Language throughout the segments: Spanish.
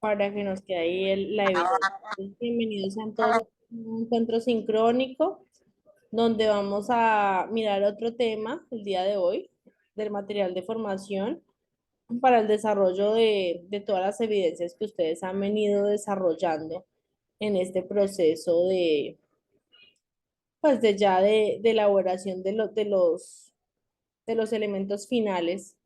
para que nos quede ahí la evidencia. Bienvenidos a todos a un encuentro sincrónico, donde vamos a mirar otro tema el día de hoy del material de formación para el desarrollo de todas las evidencias que ustedes han venido desarrollando en este proceso pues de ya de elaboración de los elementos finales,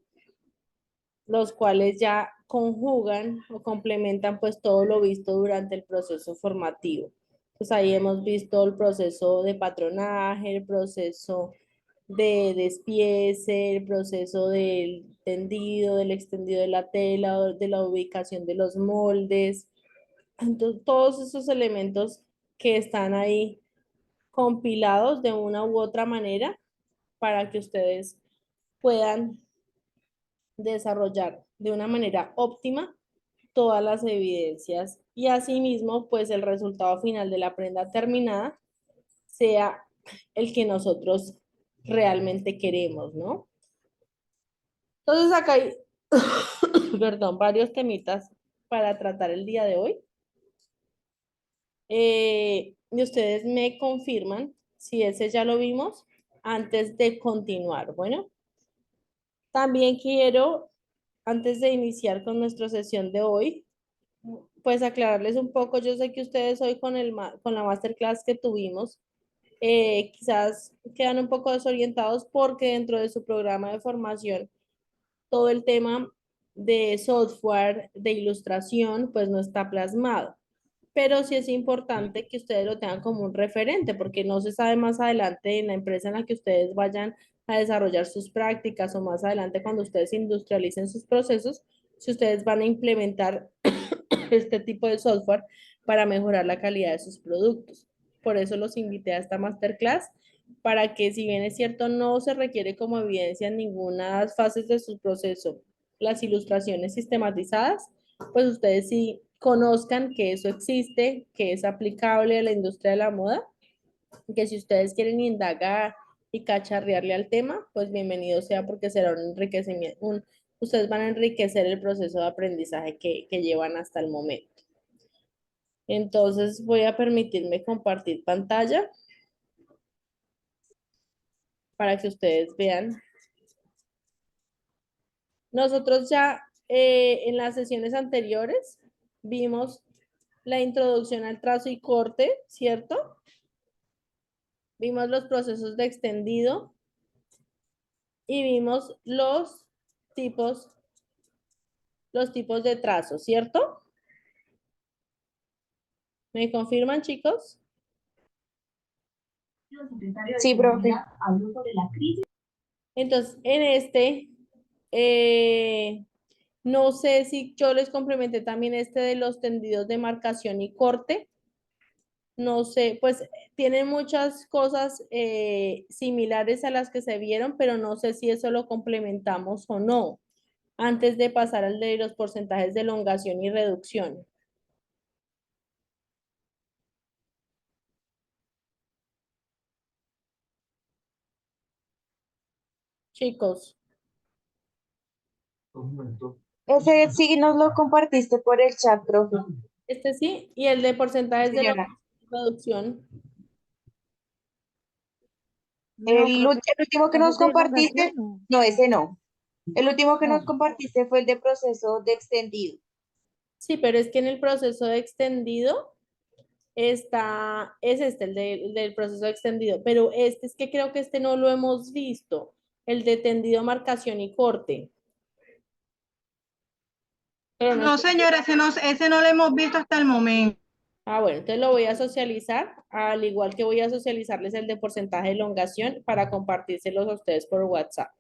los cuales ya conjugan o complementan pues todo lo visto durante el proceso formativo. Pues ahí hemos visto el proceso de patronaje, el proceso de despiece, el proceso del tendido, del extendido de la tela, de la ubicación de los moldes. Entonces, todos esos elementos que están ahí compilados de una u otra manera para que ustedes puedan desarrollar de una manera óptima todas las evidencias y asimismo, pues el resultado final de la prenda terminada sea el que nosotros realmente queremos, ¿no? Entonces acá hay, perdón, varios temitas para tratar el día de hoy. Y ustedes me confirman si ese ya lo vimos antes de continuar. Bueno, también quiero, antes de iniciar con nuestra sesión de hoy, pues aclararles un poco. Yo sé que ustedes hoy con la masterclass que tuvimos, quizás quedan un poco desorientados porque dentro de su programa de formación, todo el tema de software, de ilustración, pues no está plasmado. Pero sí es importante que ustedes lo tengan como un referente, porque no se sabe más adelante en la empresa en la que ustedes vayan a desarrollar sus prácticas o más adelante cuando ustedes industrialicen sus procesos, si ustedes van a implementar este tipo de software para mejorar la calidad de sus productos. Por eso los invité a esta masterclass, para que si bien es cierto, no se requiere como evidencia en ninguna fase de su proceso las ilustraciones sistematizadas, pues ustedes sí conozcan que eso existe, que es aplicable a la industria de la moda, que si ustedes quieren indagar y cacharrearle al tema, pues bienvenido sea porque será un enriquecimiento, ustedes van a enriquecer el proceso de aprendizaje que llevan hasta el momento. Entonces voy a permitirme compartir pantalla para que ustedes vean. Nosotros ya en las sesiones anteriores vimos la introducción al trazo y corte, ¿cierto? Vimos los procesos de extendido y vimos tipos, los tipos de trazo, ¿cierto? ¿Me confirman, chicos? Sí, profe. Entonces, eh, no sé si yo les complementé también este de los tendidos de marcación y corte. No sé, pues tienen muchas cosas similares a las que se vieron, pero no sé si eso lo complementamos o no, antes de pasar al de los porcentajes de elongación y reducción. Chicos, Ese sí nos lo compartiste por el chat, profe. este sí, y el de Sí, porcentajes de señora. elongación y reducción. No, profe, El último que nos mensajes de elongación, compartiste, no. no, ese no. El último que nos No. compartiste fue el de proceso de extendido. Sí, pero es que en el proceso de extendido es este, el del proceso extendido, pero este es que creo que este no lo hemos visto, el de tendido, marcación y corte. Pero no No, estoy señora, segura. ese no lo hemos visto hasta el momento. Ah, bueno, entonces lo voy a socializar, al igual que voy a socializarles el de porcentaje de elongación para compartírselos a ustedes por WhatsApp.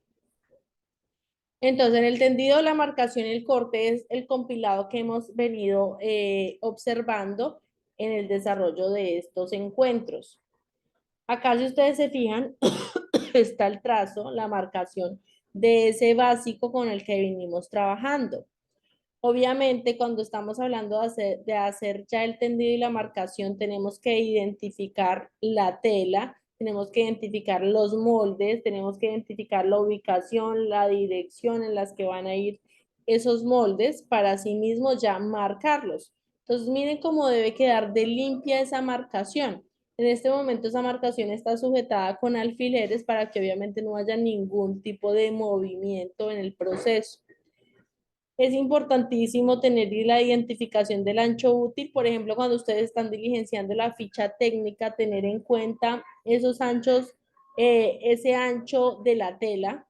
Entonces, en el tendido, la marcación y el corte es el compilado que hemos venido observando en el desarrollo de estos encuentros. Acá, si ustedes se fijan, está el trazo, la marcación de ese básico con el que vinimos trabajando. Obviamente, cuando estamos hablando de hacer ya el tendido y la marcación, tenemos que identificar la tela, tenemos que identificar los moldes, tenemos que identificar la ubicación, la dirección en las que van a ir esos moldes para sí mismo ya marcarlos. Entonces miren cómo debe quedar de limpia esa marcación. En este momento esa marcación está sujetada con alfileres para que obviamente no haya ningún tipo de movimiento en el proceso. Es importantísimo tener la identificación del ancho útil. Por ejemplo, cuando ustedes están diligenciando la ficha técnica, tener en cuenta esos anchos, ese ancho de la tela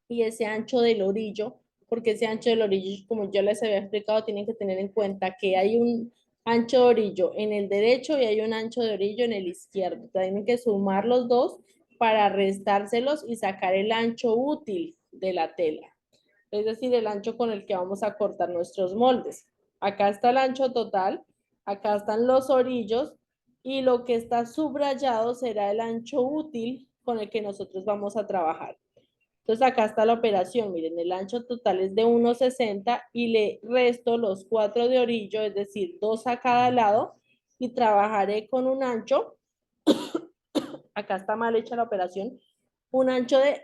y ese ancho del orillo, porque ese ancho del orillo, como yo les había explicado, tienen que tener en cuenta que hay un ancho de orillo en el derecho y hay un ancho de orillo en el izquierdo. Tienen que sumar los dos para restárselos y sacar el ancho útil de la tela, es decir, el ancho con el que vamos a cortar nuestros moldes. Acá está el ancho total, acá están los orillos y lo que está subrayado será el ancho útil con el que nosotros vamos a trabajar. Entonces acá está la operación, miren, el ancho total es de 1,60 y le resto los 4 de orillo, es decir, 2 a cada lado y trabajaré con un ancho, acá está mal hecha la operación, un ancho de,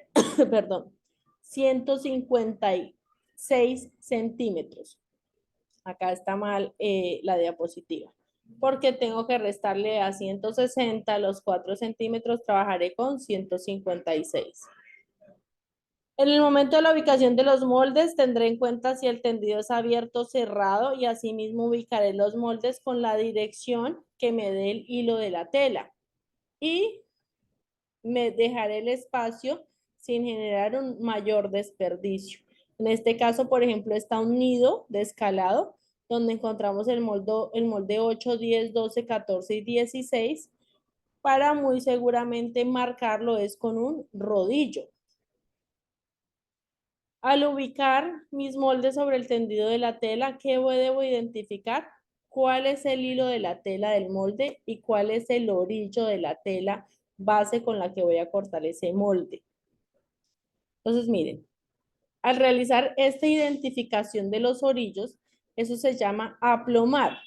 perdón, 156 centímetros. Acá está mal la diapositiva, porque tengo que restarle a 160 los 4 centímetros, trabajaré con 156. En el momento de la ubicación de los moldes, tendré en cuenta si el tendido es abierto o cerrado y asimismo ubicaré los moldes con la dirección que me dé el hilo de la tela. Y me dejaré el espacio sin generar un mayor desperdicio. En este caso, por ejemplo, está un nido de escalado donde encontramos el molde 8, 10, 12, 14 y 16. Para muy seguramente marcarlo es con un rodillo. Al ubicar mis moldes sobre el tendido de la tela, ¿qué debo identificar? ¿Cuál es el hilo de la tela del molde y cuál es el orillo de la tela base con la que voy a cortar ese molde? Entonces, miren, al realizar esta identificación de los orillos, eso se llama aplomar.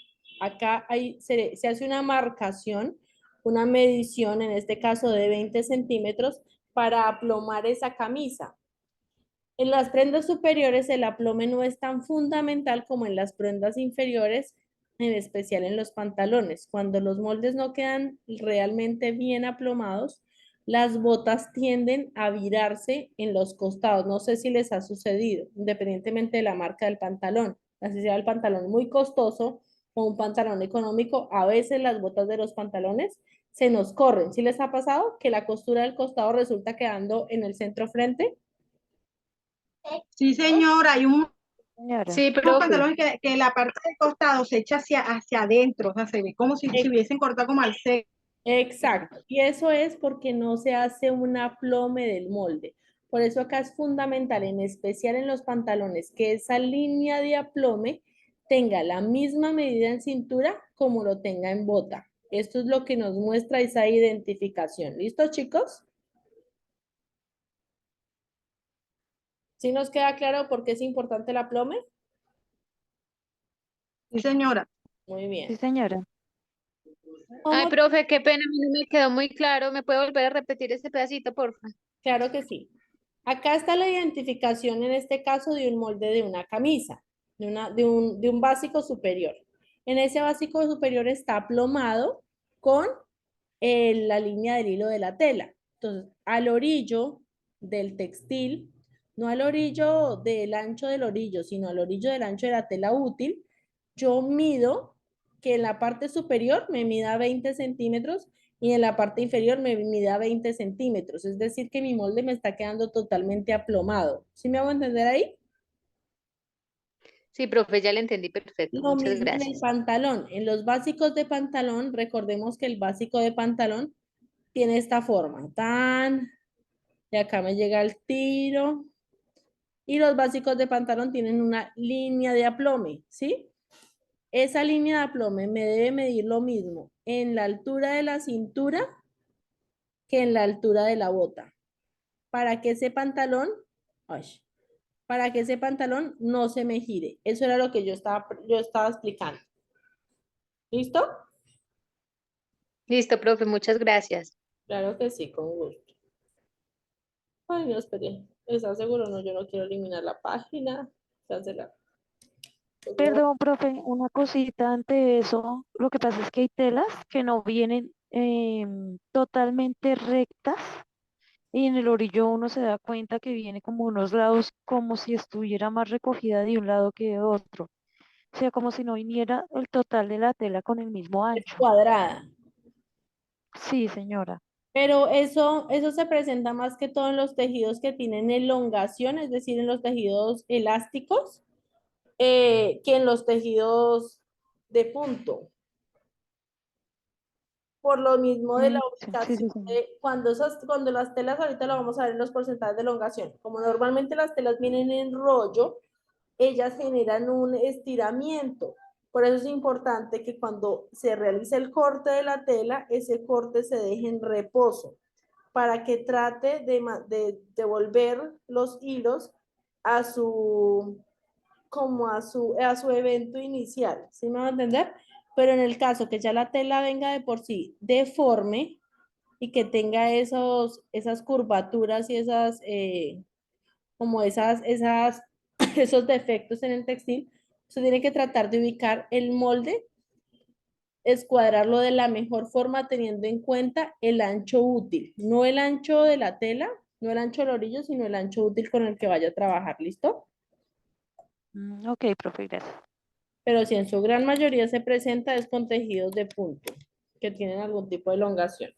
Acá se hace una marcación, una medición, en este caso de 20 centímetros, para aplomar esa camisa. En las prendas superiores el aplome no es tan fundamental como en las prendas inferiores, en especial en los pantalones. Cuando los moldes no quedan realmente bien aplomados, las botas tienden a virarse en los costados. No sé si les ha sucedido, independientemente de la marca del pantalón. Así sea el pantalón muy costoso o un pantalón económico, a veces las botas de los pantalones se nos corren. ¿Sí les ha pasado que la costura del costado resulta quedando en el centro frente? Sí, señora, hay un Señora. Sí, unos profe. pantalones que la parte del costado se echa hacia adentro, o sea, se ve como si hubiesen cortado como al centro. Exacto, y eso es porque no se hace un aplome del molde. Por eso acá es fundamental, en especial en los pantalones, que esa línea de aplome tenga la misma medida en cintura como lo tenga en bota. Esto es lo que nos muestra esa identificación. ¿Listo, chicos? ¿Sí nos queda claro por qué es importante el aplome? Sí, señora. Muy Sí, bien. señora. Ay, ¿Cómo? profe, qué pena, a mí no me quedó muy claro. ¿Me puede volver a repetir este pedacito, porfa? Claro que sí. Acá está la identificación en este caso de un molde de una camisa, de un básico superior. En ese básico superior está aplomado con la línea del hilo de la tela. Entonces, al orillo del textil, no al orillo del ancho del orillo, sino al orillo del ancho de la tela útil, yo mido que en la parte superior me mida 20 centímetros y en la parte inferior me mida 20 centímetros. Es decir, que mi molde me está quedando totalmente aplomado. ¿Sí me hago entender ahí? Sí, profe, ya le entendí perfecto. Lo Muchas mismo en el gracias. pantalón. En los básicos de pantalón, recordemos que el básico de pantalón tiene esta forma. Tan, y acá me llega el tiro. Y los básicos de pantalón tienen una línea de aplome, ¿sí? Esa línea de aplome me debe medir lo mismo en la altura de la cintura que en la altura de la bota. Para que ese pantalón, ay, para que ese pantalón no se me gire. Eso era lo que yo estaba explicando. ¿Listo? Listo, profe, muchas gracias. Claro que sí, con gusto. Ay, no, espere. ¿Estás seguro? No, yo no quiero eliminar la página. Cancela. Perdón, profe, una cosita ante eso. Lo que pasa es que hay telas que no vienen totalmente rectas y en el orillo uno se da cuenta que viene como unos lados como si estuviera más recogida de un lado que de otro. O sea, como si no viniera el total de la tela con el mismo Es ancho. cuadrada. Sí, señora. Pero eso se presenta más que todo en los tejidos que tienen elongación, es decir, en los tejidos elásticos, que en los tejidos de punto. Por lo mismo de la Sí, sí, ubicación sí, señora. de cuando las telas, ahorita lo vamos a ver en los porcentajes de elongación, como normalmente las telas vienen en rollo, ellas generan un estiramiento. Por eso es importante que cuando se realice el corte de la tela, ese corte se deje en reposo para que trate de devolver los hilos a su, como a su evento inicial, ¿sí me va a entender? Pero en el caso que ya la tela venga de por sí deforme y que tenga esas curvaturas y esos defectos en el textil, usted tiene que tratar de ubicar el molde, escuadrarlo de la mejor forma teniendo en cuenta el ancho útil, no el ancho de la tela, no el ancho del orillo, sino el ancho útil con el que vaya a trabajar, ¿listo? Ok, profe, gracias. Pero si en su gran mayoría se presenta es con tejidos de punto, que tienen algún tipo de elongación.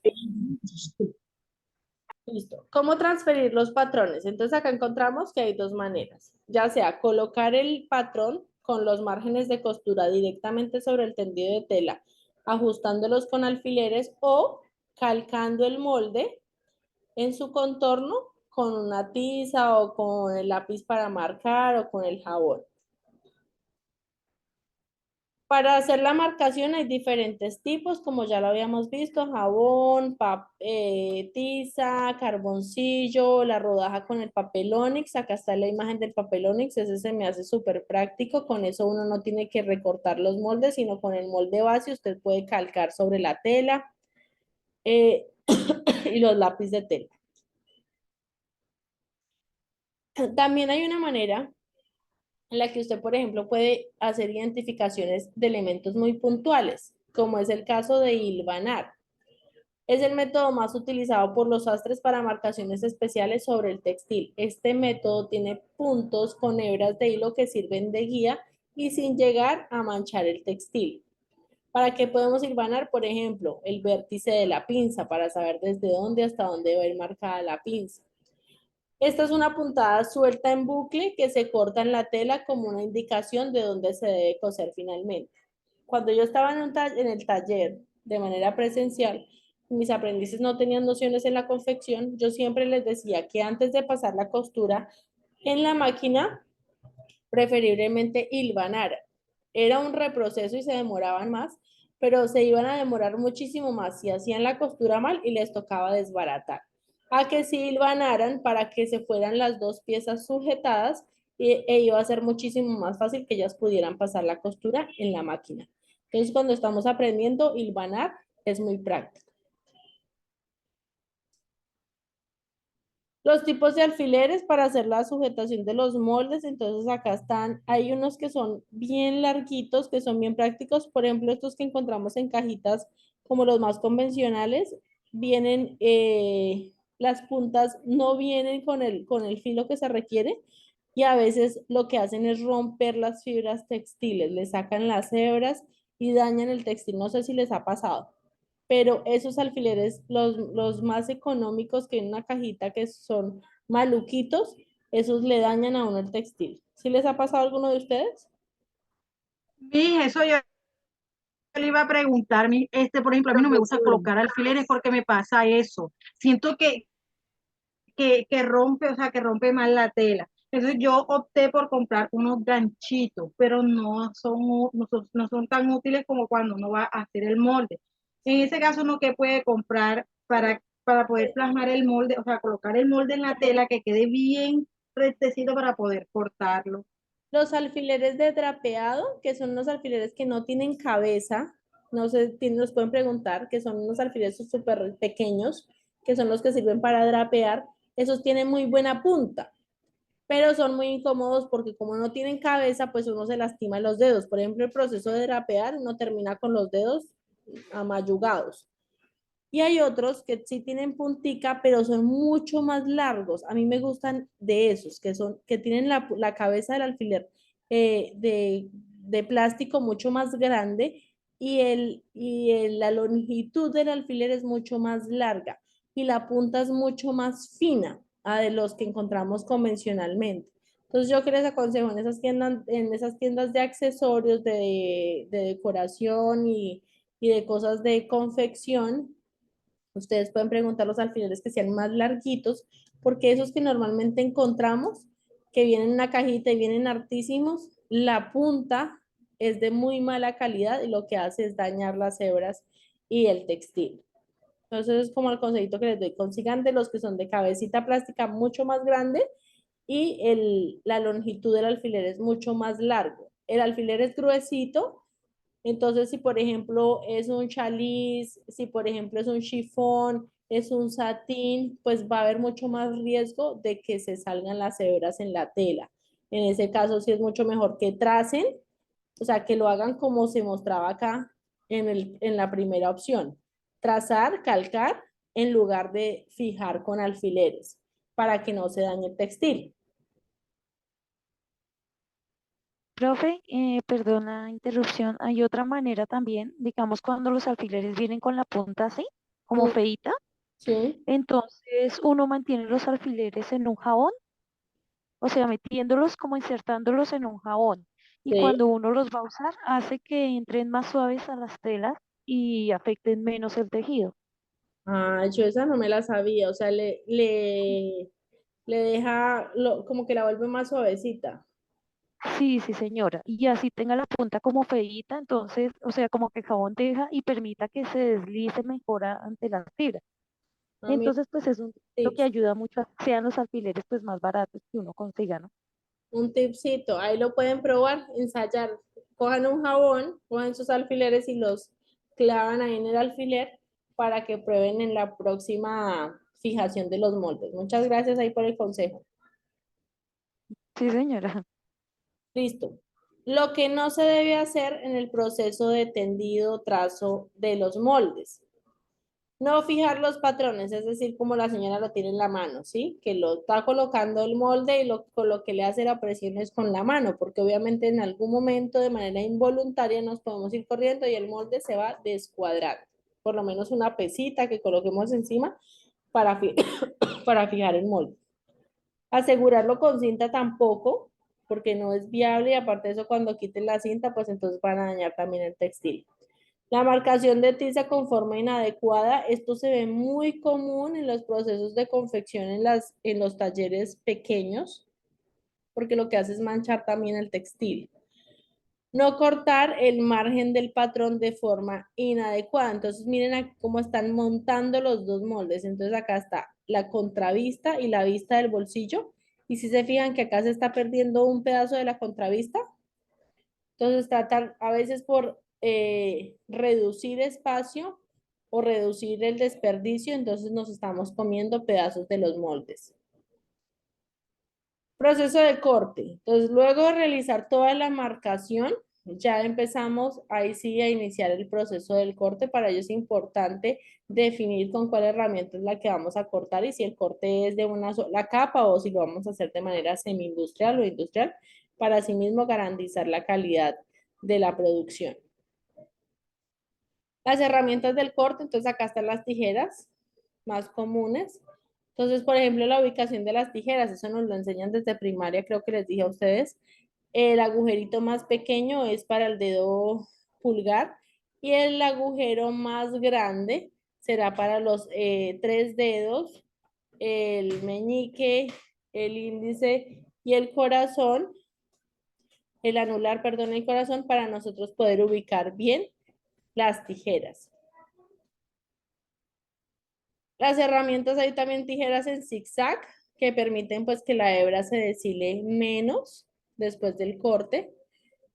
Listo. ¿Cómo transferir los patrones? Entonces acá encontramos que hay dos maneras, ya sea colocar el patrón con los márgenes de costura directamente sobre el tendido de tela, ajustándolos con alfileres o calcando el molde en su contorno con una tiza o con el lápiz para marcar o con el jabón. Para hacer la marcación hay diferentes tipos, como ya lo habíamos visto, jabón, tiza, carboncillo, la rodaja con el papel Onyx. Acá está la imagen del papel Onyx, ese se me hace súper práctico. Con eso uno no tiene que recortar los moldes, sino con el molde base usted puede calcar sobre la tela y los lápices de tela. También hay una manera en la que usted, por ejemplo, puede hacer identificaciones de elementos muy puntuales, como es el caso de hilvanar. Es el método más utilizado por los sastres para marcaciones especiales sobre el textil. Este método tiene puntos con hebras de hilo que sirven de guía y sin llegar a manchar el textil. ¿Para qué podemos hilvanar? Por ejemplo, el vértice de la pinza para saber desde dónde hasta dónde va a ir marcada la pinza. Esta es una puntada suelta en bucle que se corta en la tela como una indicación de dónde se debe coser finalmente. Cuando yo estaba en el taller de manera presencial, mis aprendices no tenían nociones en la confección, yo siempre les decía que antes de pasar la costura en la máquina, preferiblemente hilvanar. Era un reproceso y se demoraban más, pero se iban a demorar muchísimo más si hacían la costura mal y les tocaba desbaratar. A que si hilvanaran para que se fueran las dos piezas sujetadas e iba a ser muchísimo más fácil que ellas pudieran pasar la costura en la máquina. Entonces, cuando estamos aprendiendo hilvanar, es muy práctico. Los tipos de alfileres para hacer la sujetación de los moldes, entonces acá están, hay unos que son bien larguitos, que son bien prácticos, por ejemplo, estos que encontramos en cajitas como los más convencionales, vienen, las puntas no vienen con el filo que se requiere y a veces lo que hacen es romper las fibras textiles, le sacan las hebras y dañan el textil, no sé si les ha pasado, pero esos alfileres, los más económicos que en una cajita que son maluquitos, esos le dañan a uno el textil. ¿Sí les ha pasado a alguno de ustedes? Sí, eso yo le iba a preguntar, por ejemplo, a mí no me gusta colocar alfileres porque me pasa eso. Siento que rompe, o sea, que rompe mal la tela. Entonces yo opté por comprar unos ganchitos, pero no son tan útiles como cuando uno va a hacer el molde. En ese caso, uno que puede comprar para poder plasmar el molde, o sea, colocar el molde en la tela que quede bien rectecito para poder cortarlo. Los alfileres de drapeado, que son unos alfileres que no tienen cabeza, no sé, nos pueden preguntar, que son unos alfileres súper pequeños, que son los que sirven para drapear, esos tienen muy buena punta. pero son muy incómodos porque como no tienen cabeza, pues uno se lastima los dedos. Por ejemplo, el proceso de drapear, uno termina con los dedos amayugados. Y hay otros que sí tienen puntica, pero son mucho más largos. A mí me gustan de esos, que tienen la cabeza del alfiler de plástico mucho más grande la longitud del alfiler es mucho más larga y la punta es mucho más fina a de los que encontramos convencionalmente. Entonces yo que les aconsejo en esas tiendas de accesorios, de decoración y de cosas de confección, ustedes pueden preguntar los alfileres que sean más larguitos, porque esos que normalmente encontramos, que vienen en una cajita y vienen hartísimos, la punta es de muy mala calidad y lo que hace es dañar las hebras y el textil. Entonces es como el consejito que les doy, consigan de los que son de cabecita plástica mucho más grande y la longitud del alfiler es mucho más largo. El alfiler es gruesito, entonces, si por ejemplo es un chaliz, si por ejemplo es un chifón, es un satín, pues va a haber mucho más riesgo de que se salgan las hebras en la tela. En ese caso, sí es mucho mejor que tracen, o sea, que lo hagan como se mostraba acá en la primera opción. Trazar, calcar, en lugar de fijar con alfileres, para que no se dañe el textil. Profe, perdona la interrupción, hay otra manera también, digamos cuando los alfileres vienen con la punta así, como Mm, feita, sí, entonces uno mantiene los alfileres en un jabón, o sea, metiéndolos como insertándolos en un jabón. Y sí. cuando uno los va a usar, hace que entren más suaves a las telas y afecten menos el tejido. Ah, yo esa no me la sabía, o sea, le deja, como que la vuelve más suavecita. Sí, sí, señora. Y así tenga la punta como feíta, entonces, o sea, como que el jabón deja y permita que se deslice mejor ante las fibras. A mí, Entonces, pues es un lo que tips, ayuda mucho a que sean los alfileres pues más baratos que uno consiga, ¿no? un tipcito, ahí lo pueden probar, ensayar. Cojan un jabón, cojan sus alfileres y los clavan ahí en el alfiler para que prueben en la próxima fijación de los moldes. Muchas gracias ahí por el consejo. Sí, señora. Listo. Lo que no se debe hacer en el proceso de tendido trazo de los moldes. No fijar los patrones, es decir, como la señora lo tiene en la mano, ¿sí? Que lo está colocando el molde y con lo que le hace la presión es con la mano, porque obviamente en algún momento de manera involuntaria nos podemos ir corriendo y el molde se va descuadrando. Por lo menos una pesita que coloquemos encima para, para fijar el molde. Asegurarlo con cinta tampoco, porque no es viable y aparte de eso cuando quiten la cinta, pues entonces van a dañar también el textil. La marcación de tiza con forma inadecuada, esto se ve muy común en los procesos de confección en los talleres pequeños, porque lo que hace es manchar también el textil. No cortar el margen del patrón de forma inadecuada. Entonces, miren aquí cómo están montando los dos moldes. Entonces, acá está la contravista y la vista del bolsillo. Y si se fijan que acá se está perdiendo un pedazo de la contravista, entonces tratan a veces por reducir espacio o reducir el desperdicio, entonces nos estamos comiendo pedazos de los moldes. Proceso de corte. Entonces, luego de realizar toda la marcación, ya empezamos ahí sí a iniciar el proceso del corte. Para ello es importante definir con cuál herramienta es la que vamos a cortar y si el corte es de una sola capa o si lo vamos a hacer de manera semi-industrial o industrial, para asimismo garantizar la calidad de la producción. Las herramientas del corte, entonces acá están las tijeras más comunes. Entonces, por ejemplo, la ubicación de las tijeras, eso nos lo enseñan desde primaria, creo que les dije a ustedes. El agujerito más pequeño es para el dedo pulgar y el agujero más grande será para los tres dedos, el meñique, el índice y el corazón, el anular, perdón, el corazón, para nosotros poder ubicar bien las tijeras. Las herramientas, hay también tijeras en zigzag que permiten pues que la hebra se deshile menos después del corte.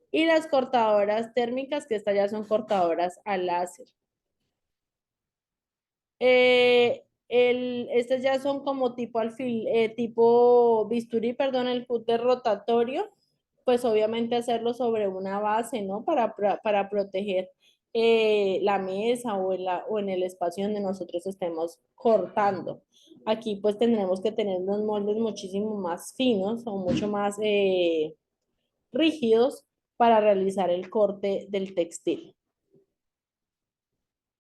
Y las cortadoras térmicas, que estas ya son cortadoras a láser. Estos ya son como tipo tipo bisturí, perdón, el cúter rotatorio, pues obviamente hacerlo sobre una base, ¿no? Para proteger la mesa o en el espacio donde nosotros estemos cortando. Aquí pues tendremos que tener unos moldes muchísimo más finos o mucho más rígidos para realizar el corte del textil.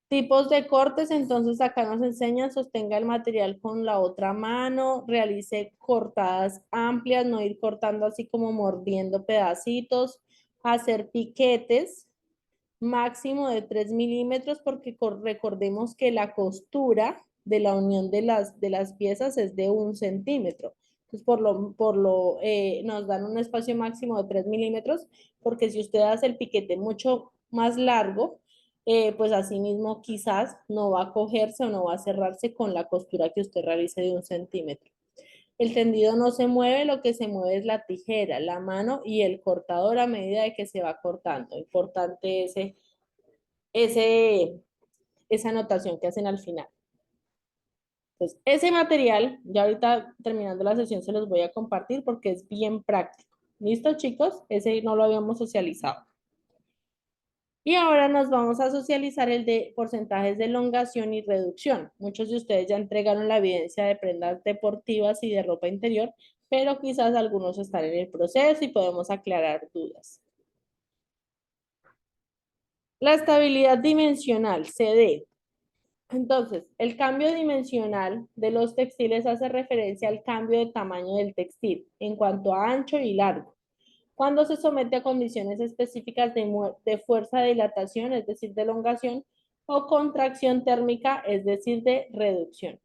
Tipos de cortes, entonces acá nos enseñan, sostenga el material con la otra mano, realice cortadas amplias, no ir cortando así como mordiendo pedacitos, hacer piquetes máximo de 3 milímetros porque recordemos que la costura de la unión de las piezas es de 1 centímetro. Entonces, nos dan un espacio máximo de 3 milímetros porque si usted hace el piquete mucho más largo, pues asimismo quizás no va a cogerse o no va a cerrarse con la costura que usted realice de 1 centímetro. El tendido no se mueve, lo que se mueve es la tijera, la mano y el cortador a medida de que se va cortando. Importante ese, esa anotación que hacen al final. Entonces, ese material, ya ahorita terminando la sesión se los voy a compartir porque es bien práctico. ¿Listo, chicos? Ese no lo habíamos socializado. Y ahora nos vamos a socializar el de porcentajes de elongación y reducción. Muchos de ustedes ya entregaron la evidencia de prendas deportivas y de ropa interior, pero quizás algunos están en el proceso y podemos aclarar dudas. La estabilidad dimensional, CD. Entonces, el cambio dimensional de los textiles hace referencia al cambio de tamaño del textil en cuanto a ancho y largo. Cuando se somete a condiciones específicas de fuerza de dilatación, es decir, de elongación, o contracción térmica, es decir, de reducción.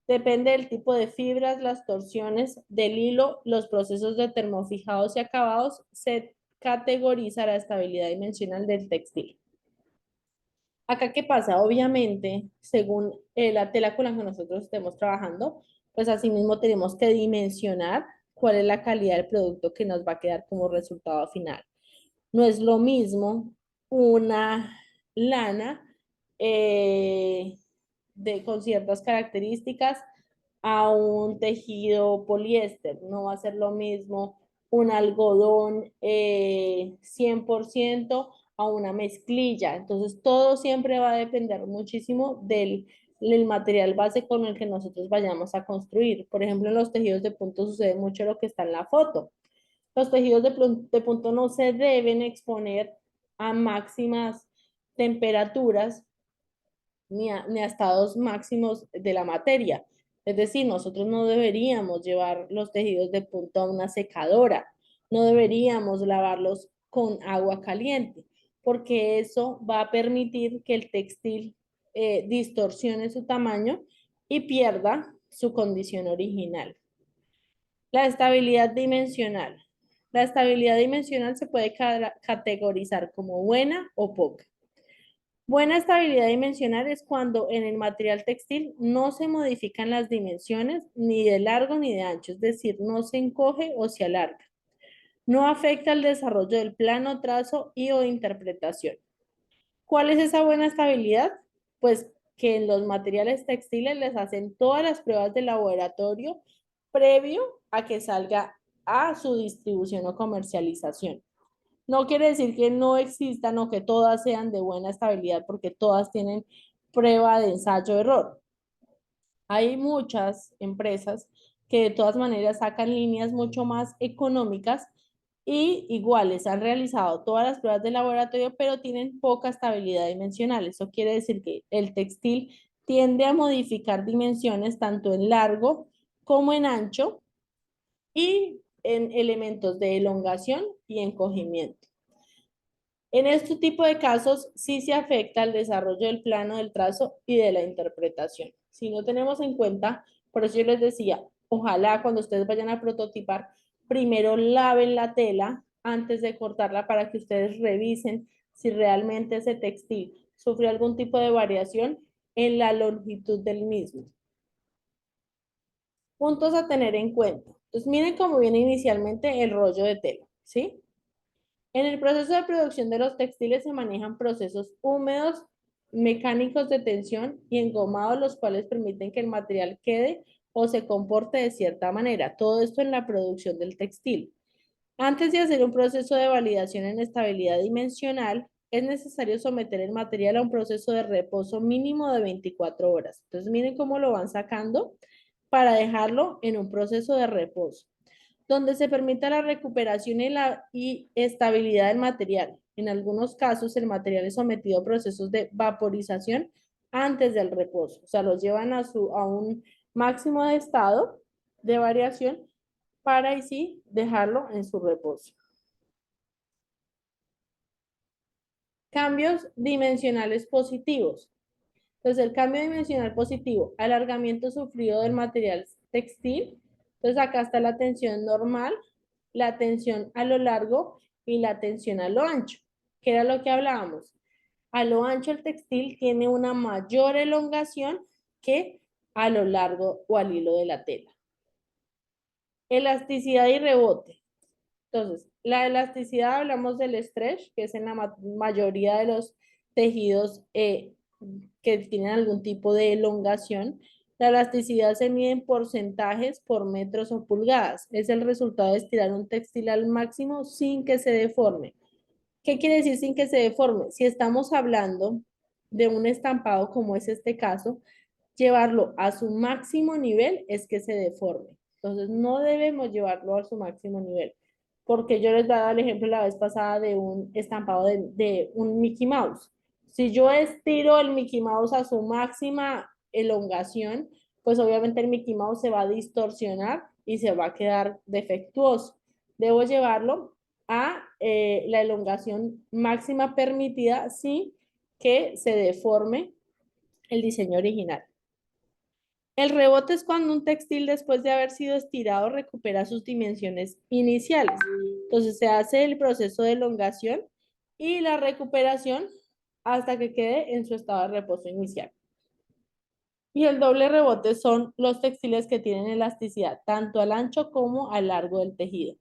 Depende del tipo de fibras, las torsiones del hilo, los procesos de termofijados y acabados, se categoriza la estabilidad dimensional del textil. Acá, ¿qué pasa? Obviamente, según la tela con la que nosotros estemos trabajando, pues asimismo tenemos que dimensionar cuál es la calidad del producto que nos va a quedar como resultado final. No es lo mismo una lana con ciertas características a un tejido poliéster. No va a ser lo mismo un algodón 100% a una mezclilla. Entonces, todo siempre va a depender muchísimo del material base con el que nosotros vayamos a construir. Por ejemplo, en los tejidos de punto sucede mucho lo que está en la foto. Los tejidos de punto no se deben exponer a máximas temperaturas ni a estados máximos de la materia. Es decir, nosotros no deberíamos llevar los tejidos de punto a una secadora, no deberíamos lavarlos con agua caliente, porque eso va a permitir que el textil distorsione su tamaño y pierda su condición original. La estabilidad dimensional. La estabilidad dimensional se puede categorizar como buena o poca. Buena estabilidad dimensional es cuando en el material textil no se modifican las dimensiones ni de largo ni de ancho, es decir, no se encoge o se alarga. No afecta el desarrollo del plano, trazo y o interpretación. ¿Cuál es esa buena estabilidad? Pues que en los materiales textiles les hacen todas las pruebas de laboratorio previo a que salga a su distribución o comercialización. No quiere decir que no existan o que todas sean de buena estabilidad, porque todas tienen prueba de ensayo-error. Hay muchas empresas que de todas maneras sacan líneas mucho más económicas y iguales han realizado todas las pruebas de laboratorio, pero tienen poca estabilidad dimensional. Eso quiere decir que el textil tiende a modificar dimensiones tanto en largo como en ancho y en elementos de elongación y encogimiento. En este tipo de casos sí se afecta el desarrollo del plano del trazo y de la interpretación. Si no tenemos en cuenta, por eso yo les decía, ojalá cuando ustedes vayan a prototipar, primero laven la tela antes de cortarla para que ustedes revisen si realmente ese textil sufre algún tipo de variación en la longitud del mismo. Puntos a tener en cuenta. Entonces miren cómo viene inicialmente el rollo de tela, ¿sí? En el proceso de producción de los textiles se manejan procesos húmedos mecánicos de tensión y engomados, los cuales permiten que el material quede o se comporte de cierta manera. Todo esto en la producción del textil. Antes de hacer un proceso de validación en estabilidad dimensional, es necesario someter el material a un proceso de reposo mínimo de 24 horas. Entonces, miren cómo lo van sacando para dejarlo en un proceso de reposo, donde se permita la recuperación y estabilidad del material. En algunos casos, el material es sometido a procesos de vaporización antes del reposo. O sea, los llevan a un máximo de estado de variación para ahí sí dejarlo en su reposo. Cambios dimensionales positivos. Entonces, el cambio dimensional positivo, alargamiento sufrido del material textil. Entonces, acá está la tensión normal, la tensión a lo largo y la tensión a lo ancho, que era lo que hablábamos. A lo ancho el textil tiene una mayor elongación que a lo largo o al hilo de la tela. Elasticidad y rebote. Entonces, la elasticidad hablamos del stretch, que es en la mayoría de los tejidos que tienen algún tipo de elongación. La elasticidad se mide en porcentajes por metros o pulgadas. Es el resultado de estirar un textil al máximo sin que se deforme. ¿Qué quiere decir sin que se deforme? Si estamos hablando de un estampado como es este caso, llevarlo a su máximo nivel es que se deforme. Entonces, no debemos llevarlo a su máximo nivel. Porque yo les daba el ejemplo la vez pasada de un estampado de un Mickey Mouse. Si yo estiro el Mickey Mouse a su máxima elongación, pues obviamente el Mickey Mouse se va a distorsionar y se va a quedar defectuoso. Debo llevarlo a la elongación máxima permitida sin que se deforme el diseño original. El rebote es cuando un textil después de haber sido estirado recupera sus dimensiones iniciales. Entonces se hace el proceso de elongación y la recuperación hasta que quede en su estado de reposo inicial. Y el doble rebote son los textiles que tienen elasticidad tanto al ancho como al largo del tejido,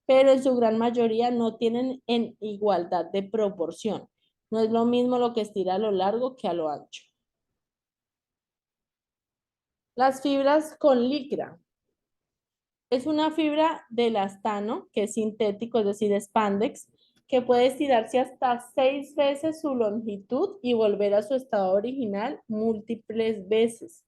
pero en su gran mayoría no tienen en igualdad de proporción. No es lo mismo lo que estira a lo largo que a lo ancho. Las fibras con licra. Es una fibra de elastano, que es sintético, es decir, spandex, que puede estirarse hasta 6 veces su longitud y volver a su estado original múltiples veces.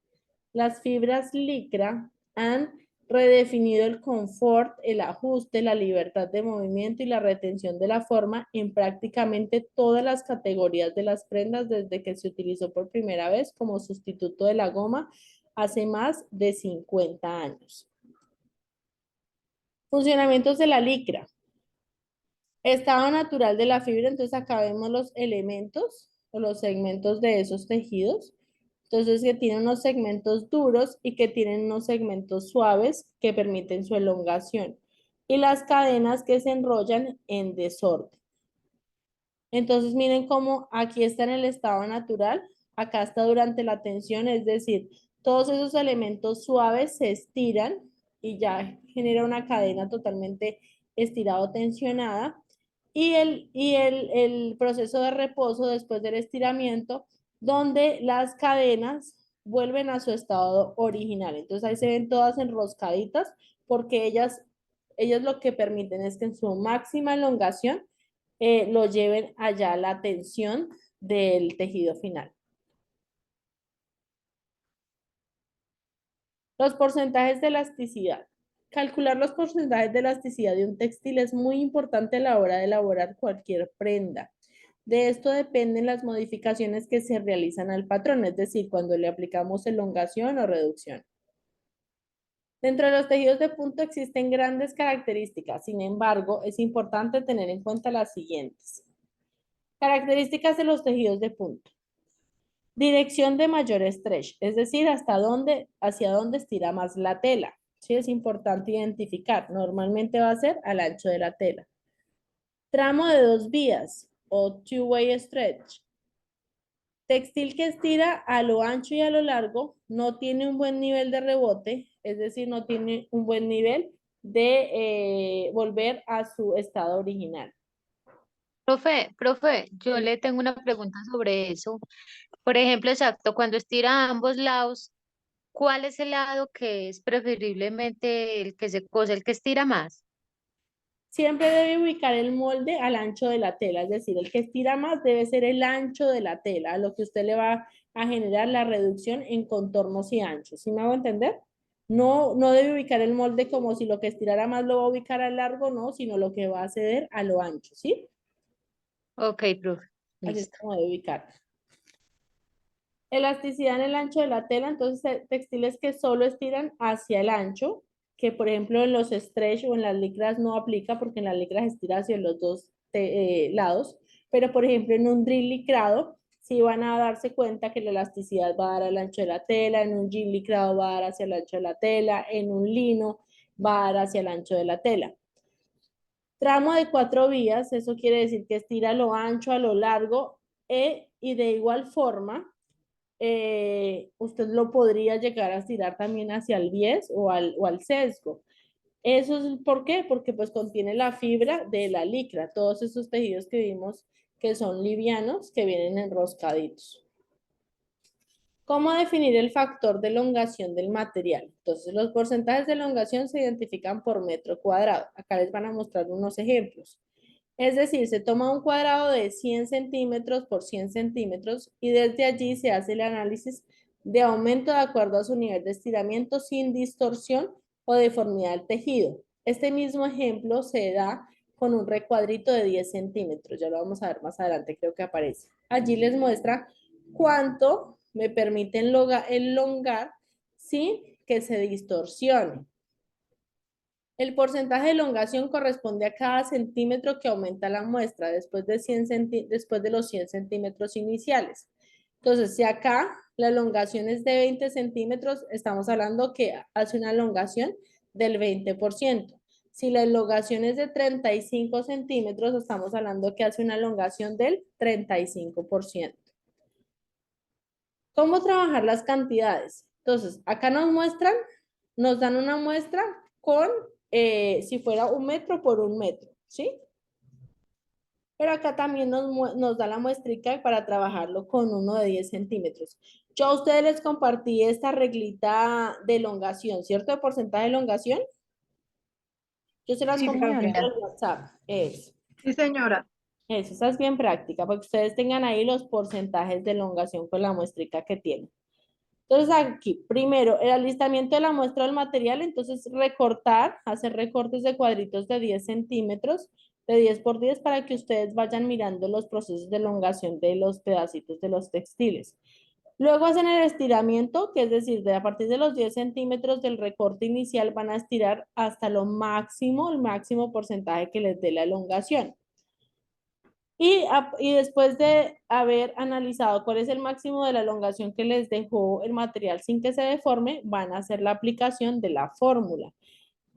Las fibras licra han redefinido el confort, el ajuste, la libertad de movimiento y la retención de la forma en prácticamente todas las categorías de las prendas desde que se utilizó por primera vez como sustituto de la goma hace más de 50 años. Funcionamientos de la licra. Estado natural de la fibra, entonces acá vemos los elementos o los segmentos de esos tejidos. Entonces que tienen unos segmentos duros y que tienen unos segmentos suaves que permiten su elongación. Y las cadenas que se enrollan en desorden. Entonces miren cómo aquí está en el estado natural, acá está durante la tensión, es decir, todos esos elementos suaves se estiran y ya genera una cadena totalmente estirada o tensionada. Y el proceso de reposo después del estiramiento, donde las cadenas vuelven a su estado original. Entonces ahí se ven todas enroscaditas porque ellas lo que permiten es que en su máxima elongación lo lleven allá a la tensión del tejido final. Los porcentajes de elasticidad. Calcular los porcentajes de elasticidad de un textil es muy importante a la hora de elaborar cualquier prenda. De esto dependen las modificaciones que se realizan al patrón, es decir, cuando le aplicamos elongación o reducción. Dentro de los tejidos de punto existen grandes características, sin embargo, es importante tener en cuenta las siguientes. Características de los tejidos de punto. Dirección de mayor stretch, es decir, hacia dónde estira más la tela. Sí, es importante identificar. Normalmente va a ser al ancho de la tela. Tramo de 2 vías o two-way stretch. Textil que estira a lo ancho y a lo largo no tiene un buen nivel de rebote, es decir, no tiene un buen nivel de volver a su estado original. Profe, yo Sí. le tengo una pregunta sobre eso. Por ejemplo, exacto, cuando estira a ambos lados, ¿cuál es el lado que es preferiblemente el que se cose, el que estira más? Siempre debe ubicar el molde al ancho de la tela, es decir, el que estira más debe ser el ancho de la tela, a lo que usted le va a generar la reducción en contornos y anchos. ¿Sí me hago entender? No, no debe ubicar el molde como si lo que estirara más lo va a ubicar al largo, no, sino lo que va a ceder a lo ancho, ¿sí? Ok, profe, Así es listo. como debe ubicar. Elasticidad en el ancho de la tela, entonces textiles que solo estiran hacia el ancho, que por ejemplo en los stretch o en las licras no aplica porque en las licras estira hacia los dos lados, pero por ejemplo en un drill licrado sí van a darse cuenta que la elasticidad va a dar al ancho de la tela, en un jean licrado va a dar hacia el ancho de la tela, en un lino va a dar hacia el ancho de la tela. Tramo de 4 vías, eso quiere decir que estira a lo ancho, a lo largo, y de igual forma usted lo podría llegar a estirar también hacia el bies o al sesgo. ¿Eso es por qué? Porque pues contiene la fibra de la licra, todos esos tejidos que vimos que son livianos, que vienen enroscaditos. ¿Cómo definir el factor de elongación del material? Entonces, los porcentajes de elongación se identifican por metro cuadrado. Acá les van a mostrar unos ejemplos. Es decir, se toma un cuadrado de 100 centímetros por 100 centímetros y desde allí se hace el análisis de aumento de acuerdo a su nivel de estiramiento sin distorsión o deformidad del tejido. Este mismo ejemplo se da con un recuadrito de 10 centímetros. Ya lo vamos a ver más adelante, creo que aparece. Allí les muestra cuánto me permite elongar sin que se distorsione. El porcentaje de elongación corresponde a cada centímetro que aumenta la muestra después de los 100 centímetros iniciales. Entonces, si acá la elongación es de 20 centímetros, estamos hablando que hace una elongación del 20%. Si la elongación es de 35 centímetros, estamos hablando que hace una elongación del 35%. ¿Cómo trabajar las cantidades? Entonces, acá nos dan una muestra con, si fuera 1 metro por 1 metro, ¿sí? Pero acá también nos da la muestrica para trabajarlo con uno de 10 centímetros. Yo a ustedes les compartí esta reglita de elongación, ¿cierto? De porcentaje de elongación. Yo se las Sí, Sí, compartí señora. profe. por WhatsApp. Sí, señora. Esa es bien práctica, para que ustedes tengan ahí los porcentajes de elongación con la muestrica que tienen. Entonces aquí, primero, el alistamiento de la muestra del material, entonces recortar, hacer recortes de cuadritos de 10 centímetros, de 10 por 10, para que ustedes vayan mirando los procesos de elongación de los pedacitos de los textiles. Luego hacen el estiramiento, que es decir, a partir de los 10 centímetros del recorte inicial van a estirar hasta lo máximo, el máximo porcentaje que les dé la elongación. Y después de haber analizado cuál es el máximo de la elongación que les dejó el material sin que se deforme, van a hacer la aplicación de la fórmula.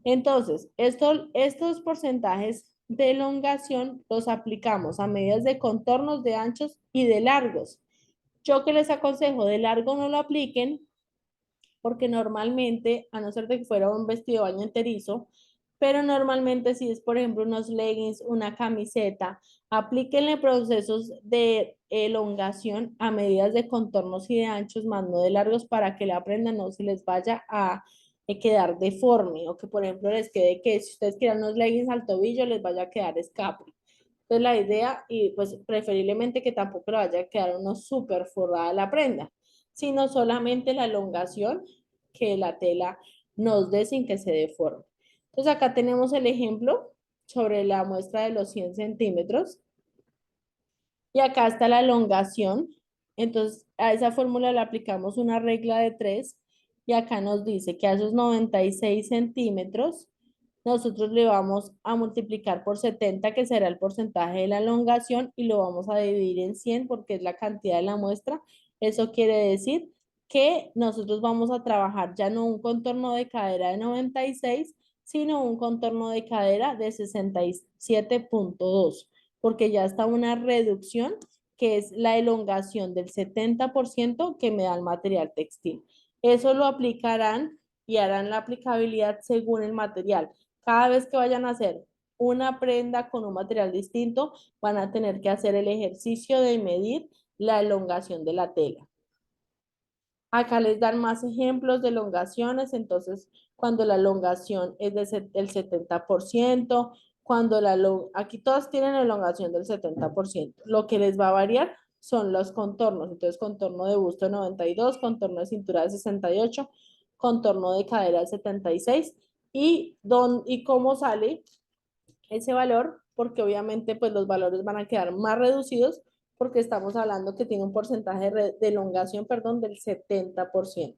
Entonces, estos porcentajes de elongación los aplicamos a medidas de contornos, de anchos y de largos. Yo que les aconsejo de largo no lo apliquen porque normalmente, a no ser de que fuera un vestido de baño enterizo, pero normalmente si es, por ejemplo, unos leggings, una camiseta, aplíquenle procesos de elongación a medidas de contornos y de anchos, más no de largos, para que la prenda no se les vaya a quedar deforme, o que, por ejemplo, les quede que si ustedes quieran unos leggings al tobillo, les vaya a quedar escape. Entonces, la idea, y pues preferiblemente que tampoco le vaya a quedar uno súper forrada la prenda, sino solamente la elongación que la tela nos dé sin que se deforme. Entonces acá tenemos el ejemplo sobre la muestra de los 100 centímetros y acá está la elongación. Entonces a esa fórmula le aplicamos una regla de 3 y acá nos dice que a esos 96 centímetros nosotros le vamos a multiplicar por 70, que será el porcentaje de la elongación, y lo vamos a dividir en 100 porque es la cantidad de la muestra. Eso quiere decir que nosotros vamos a trabajar ya no un contorno de cadera de 96, sino un contorno de cadera de 67,2, porque ya está una reducción que es la elongación del 70% que me da el material textil. Eso lo aplicarán y harán la aplicabilidad según el material. Cada vez que vayan a hacer una prenda con un material distinto, van a tener que hacer el ejercicio de medir la elongación de la tela. Acá les dan más ejemplos de elongaciones, entonces cuando la elongación es del 70%, aquí todas tienen elongación del 70%, lo que les va a variar son los contornos, entonces contorno de busto 92, contorno de cintura de 68, contorno de cadera de 76 y cómo sale ese valor, porque obviamente pues los valores van a quedar más reducidos porque estamos hablando que tiene un porcentaje de elongación, perdón, del 70%.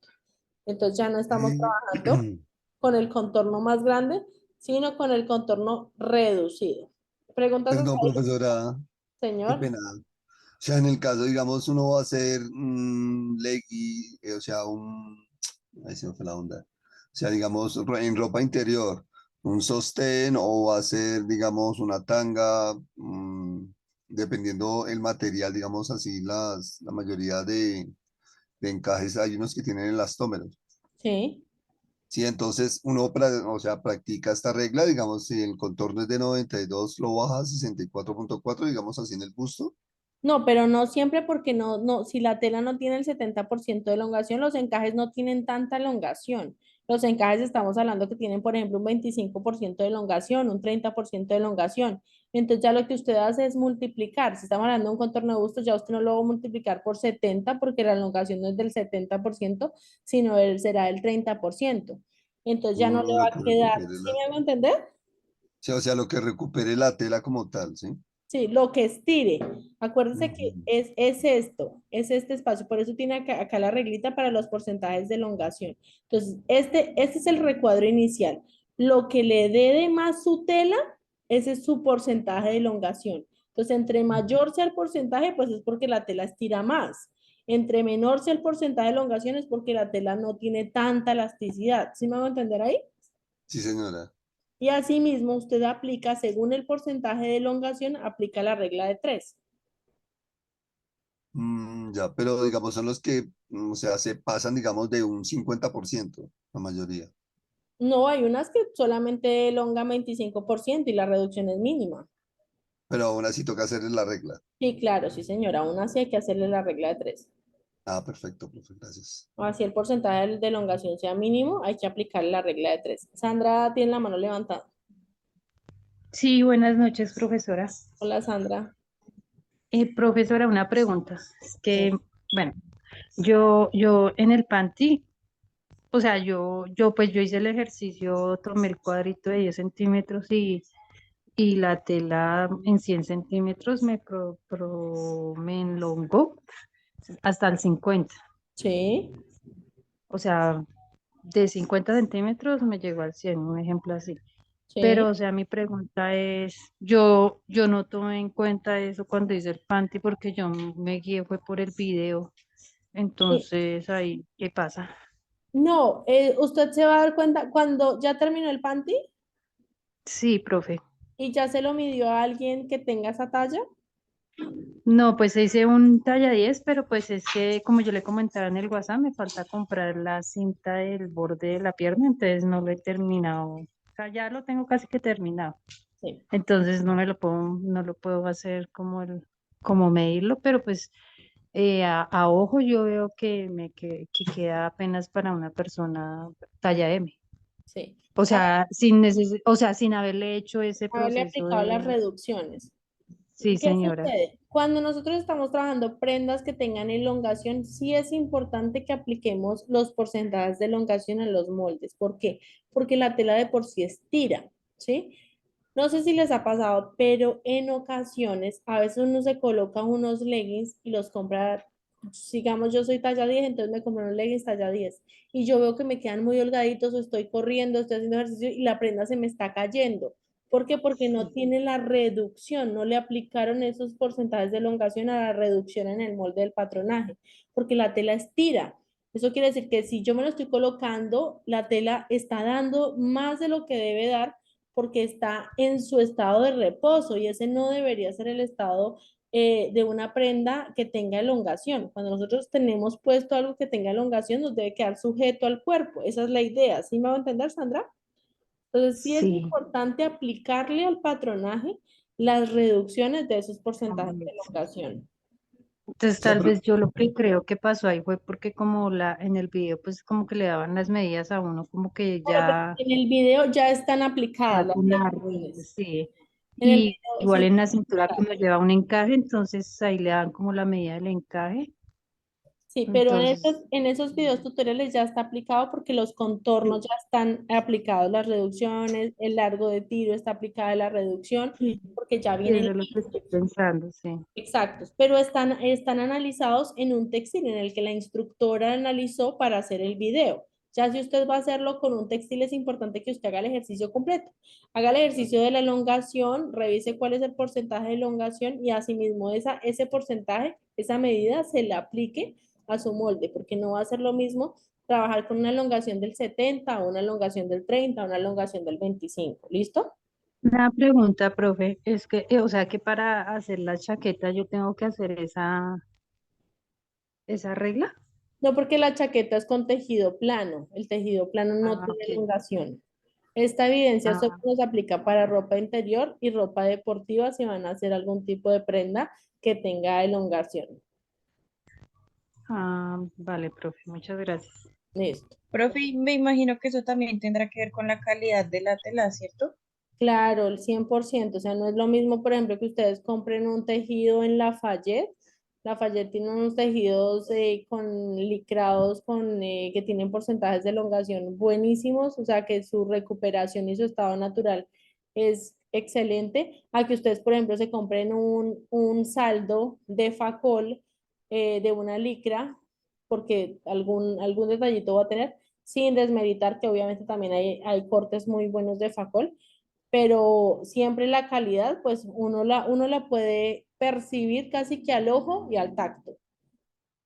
Entonces ya no estamos Y, trabajando con el contorno más grande, sino con el contorno reducido. ¿Preguntas hasta perdón, ahí, profesora, qué señor? pena. O sea, en el caso, digamos, uno va a hacer leggy, o sea, ahí se me fue la onda. O sea, digamos, en ropa interior, un sostén o va a ser, digamos, una tanga, dependiendo el material, digamos así, la mayoría de encajes hay unos que tienen elastómeros. Sí. Sí, entonces uno, o sea, practica esta regla, digamos, si el contorno es de 92, lo baja a 64,4, digamos así en el busto. No, pero no siempre porque si la tela no tiene el 70% de elongación, los encajes no tienen tanta elongación. Los encajes estamos hablando que tienen, por ejemplo, un 25% de elongación, un 30% de elongación. Entonces ya lo que usted hace es multiplicar. Si estamos hablando de un contorno de busto, ya usted no lo va a multiplicar por 70 porque la elongación no es del 70%, sino será del 30%. Entonces ya no le va Lo a que quedar, recupere ¿sí me hago entender? sí, o sea, lo que recupere la tela como tal, ¿sí? Sí, lo que estire. Acuérdese que Ujú. es esto, es este espacio. Por eso tiene acá la reglita para los porcentajes de elongación. Entonces, este es el recuadro inicial. Lo que le dé de más su tela, ese es su porcentaje de elongación. Entonces, entre mayor sea el porcentaje, pues es porque la tela estira más. Entre menor sea el porcentaje de elongación, es porque la tela no tiene tanta elasticidad. ¿Sí me van a entender ahí? Sí, señora. Y asimismo, usted aplica, según el porcentaje de elongación, aplica la regla de 3. Ya, pero digamos son los que, o sea, se pasan, digamos, de un 50%, la mayoría. No, hay unas que solamente elongan 25% y la reducción es mínima. Pero aún así toca hacerles la regla. Sí, claro, sí, señora. Aún así hay que hacerle la regla de 3. Ah, perfecto, profe, gracias. Así el porcentaje de elongación sea mínimo, hay que aplicarle la regla de 3. Sandra tiene la mano levantada. Sí, buenas noches, profesora. Hola, Sandra. Profesora, una pregunta. Es que, Sí. bueno, yo en el panty, o sea, yo hice el ejercicio, tomé el cuadrito de 10 centímetros y la tela en 100 centímetros me enlongó hasta el 50. Sí, O sea, de 50 centímetros me llegó al 100, un ejemplo así. sí. Pero, o sea, mi pregunta es, yo no tomé en cuenta eso cuando hice el panty porque yo me guié fue por el video. Sí. Entonces, ahí, ¿qué pasa? No, usted se va a dar cuenta cuando ya terminó el panty Sí, profe. y ya se lo midió a alguien que tenga esa talla. No, pues hice un talla 10, pero pues es que como yo le comentaba en el WhatsApp, me falta comprar la cinta del borde de la pierna, entonces no lo he terminado. O sea, ya lo tengo casi que terminado. Sí. Entonces no lo puedo hacer como medirlo, pero pues a ojo yo veo que queda apenas para una persona talla M. Sí. O sea, o sea, sin haberle hecho ese Haberle proceso aplicado las de... reducciones. Sí, ¿Qué señora. sucede? Cuando nosotros estamos trabajando prendas que tengan elongación, sí es importante que apliquemos los porcentajes de elongación en los moldes. ¿Por qué? Porque la tela de por sí estira, ¿sí? No sé si les ha pasado, pero en ocasiones a veces uno se coloca unos leggings y los compra, digamos yo soy talla 10, entonces me compro unos leggings talla 10 y yo veo que me quedan muy holgaditos o estoy corriendo, estoy haciendo ejercicio y la prenda se me está cayendo. ¿Por qué? Porque no tiene la reducción, no le aplicaron esos porcentajes de elongación a la reducción en el molde del patronaje, porque la tela estira. Eso quiere decir que si yo me lo estoy colocando, la tela está dando más de lo que debe dar porque está en su estado de reposo y ese no debería ser el estado de una prenda que tenga elongación. Cuando nosotros tenemos puesto algo que tenga elongación, nos debe quedar sujeto al cuerpo. Esa es la idea. ¿Sí me va a entender, Sandra? Entonces, sí es Sí. importante aplicarle al patronaje las reducciones de esos porcentajes de Eso. elongación. Entonces O sea, tal vez yo lo que creo que pasó ahí fue porque como en el video pues como que le daban las medidas a uno como que Bueno, pero ya en el video ya están aplicadas las vacunar, reducciones. sí. En el Y video igual sí. en la cintura cuando lleva un encaje, entonces ahí le dan como la medida del encaje. Sí, pero Entonces, en esos videos tutoriales ya está aplicado porque los contornos sí, ya están aplicados, las reducciones, el largo de tiro está aplicada la reducción, sí, porque ya sí, vienen eso es lo que estoy pensando, sí. exactos, pero están analizados en un textil en el que la instructora analizó para hacer el video. Ya si usted va a hacerlo con un textil, es importante que usted haga el ejercicio completo. Haga el ejercicio de la elongación, revise cuál es el porcentaje de elongación y asimismo ese porcentaje, esa medida se le aplique a su molde, porque no va a ser lo mismo trabajar con una elongación del 70, o una elongación del 30, o una elongación del 25. ¿Listo? Una pregunta, profe, es que, o sea, que para hacer la chaqueta yo tengo que hacer esa regla. No, porque la chaqueta es con tejido plano. El tejido plano no Ah, tiene ok. elongación. Esta evidencia solo Ah, nos aplica para ropa interior y ropa deportiva si van a hacer algún tipo de prenda que tenga elongación. vale, profe, muchas gracias. Listo. Profe, y me imagino que eso también tendrá que ver con la calidad de la tela, ¿cierto? Claro, el 100%. O sea, no es lo mismo, por ejemplo, que ustedes compren un tejido en Lafayette. Lafayette tiene unos tejidos con licrados que tienen porcentajes de elongación buenísimos, o sea, que su recuperación y su estado natural es excelente. A que ustedes, por ejemplo, se compren un saldo de facol de una licra, porque algún detallito va a tener, sin desmeritar que obviamente también hay cortes muy buenos de facol, pero siempre la calidad, pues uno la puede percibir casi que al ojo y al tacto.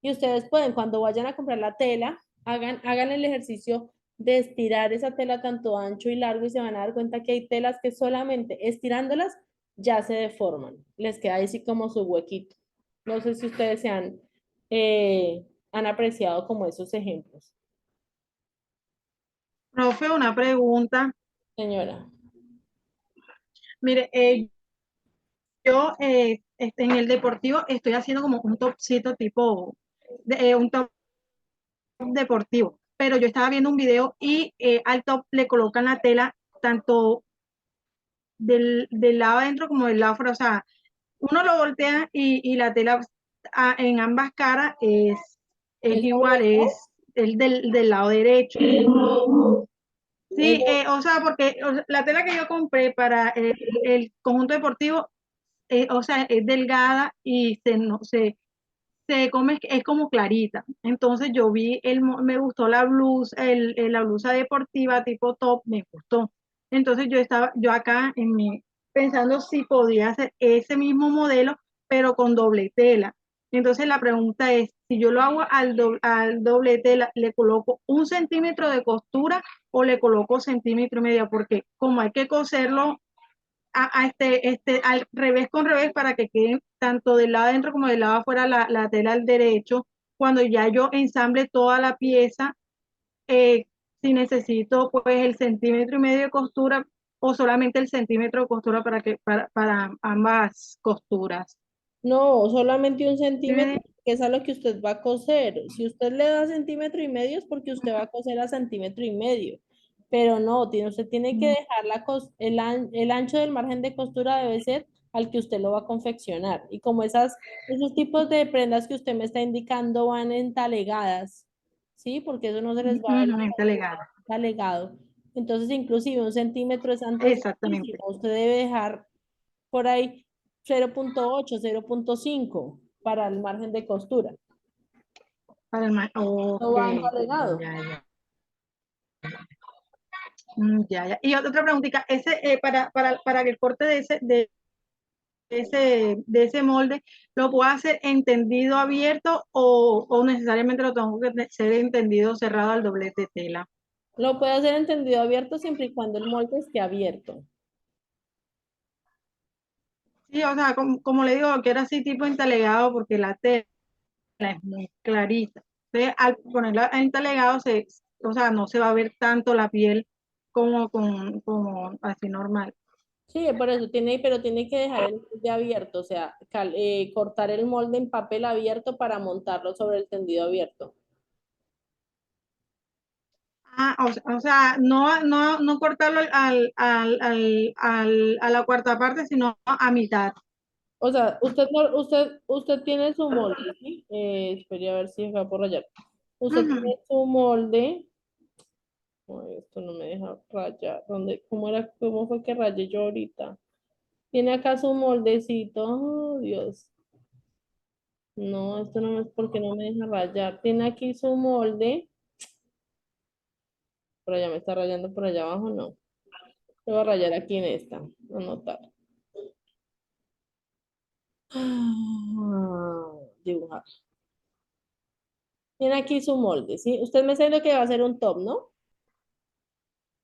Y ustedes pueden, cuando vayan a comprar la tela, hagan el ejercicio de estirar esa tela tanto ancho y largo y se van a dar cuenta que hay telas que solamente estirándolas ya se deforman. Les queda ahí así como su huequito. No sé si ustedes han apreciado como esos ejemplos. Profe, una pregunta. Señora, Mire, yo en el deportivo estoy haciendo como un topcito tipo, un top deportivo, pero yo estaba viendo un video y al top le colocan la tela tanto del lado adentro como del lado afuera, o sea, uno lo voltea y la tela en ambas caras es ¿es igual, doble es O? el del lado derecho. ¿Es Sí, o sea, porque la tela que yo compré para el conjunto deportivo, o sea, es delgada y no, se come, es como clarita. Entonces yo vi, me gustó la blusa, la blusa deportiva tipo top, me gustó. Entonces yo acá pensando si podía hacer ese mismo modelo, pero con doble tela. Entonces la pregunta es, si yo lo hago al doble tela, ¿le coloco 1 centímetro de costura o le coloco centímetro y medio? Porque como hay que coserlo al revés con revés para que quede tanto del lado adentro como del lado afuera la tela al derecho. Cuando ya yo ensamble toda la pieza, eh, si necesito pues el centímetro y medio de costura o solamente el centímetro de costura para ambas costuras. No, solamente un ¿Sí centímetro, me- que es a lo que usted va a coser. Si usted le da centímetro y medio es porque usted va a coser a centímetro y medio. Pero no, usted tiene que dejar el ancho del margen de costura debe ser al que usted lo va a confeccionar. Y como esos tipos de prendas que usted me está indicando van entalegadas, ¿sí? Porque eso no se les va a ver Está legal. talegado. Entonces, inclusive un centímetro es Exactamente. antecedísimo. Usted debe dejar por ahí 0,8, 0,5 para el margen de costura. No Ok, va entalegado. ya, ya. Ya, ya. Y otra preguntita, para el corte de ese molde, ¿lo puedo hacer entendido abierto o necesariamente lo tengo que ser entendido cerrado al doblete tela? Lo puede hacer entendido abierto siempre y cuando el molde esté abierto. Sí, o sea, como le digo, quiero así tipo entalegado porque la tela es muy clarita. Entonces, al ponerla entalegado, o sea, no se va a ver tanto la piel como así normal. Sí, por eso tiene, pero tiene que dejar el molde abierto, o sea, cortar el molde en papel abierto para montarlo sobre el tendido abierto. Ah, o sea, no cortarlo a la cuarta parte, sino a mitad. O sea, usted tiene su molde, ¿sí? Espere a ver si acá por rayar. Usted Ujú. tiene su molde. Ay, esto no me deja rayar. ¿Cómo fue que rayé yo ahorita? Tiene acá su moldecito. Oh, Dios. No, esto no es porque no me deja rayar. Tiene aquí su molde. Por allá me está rayando por allá abajo, no. Le voy a rayar aquí en esta. Anotar. Dibujar. Tiene aquí su molde, ¿sí? Usted me está diciendo que va a hacer un top, ¿no?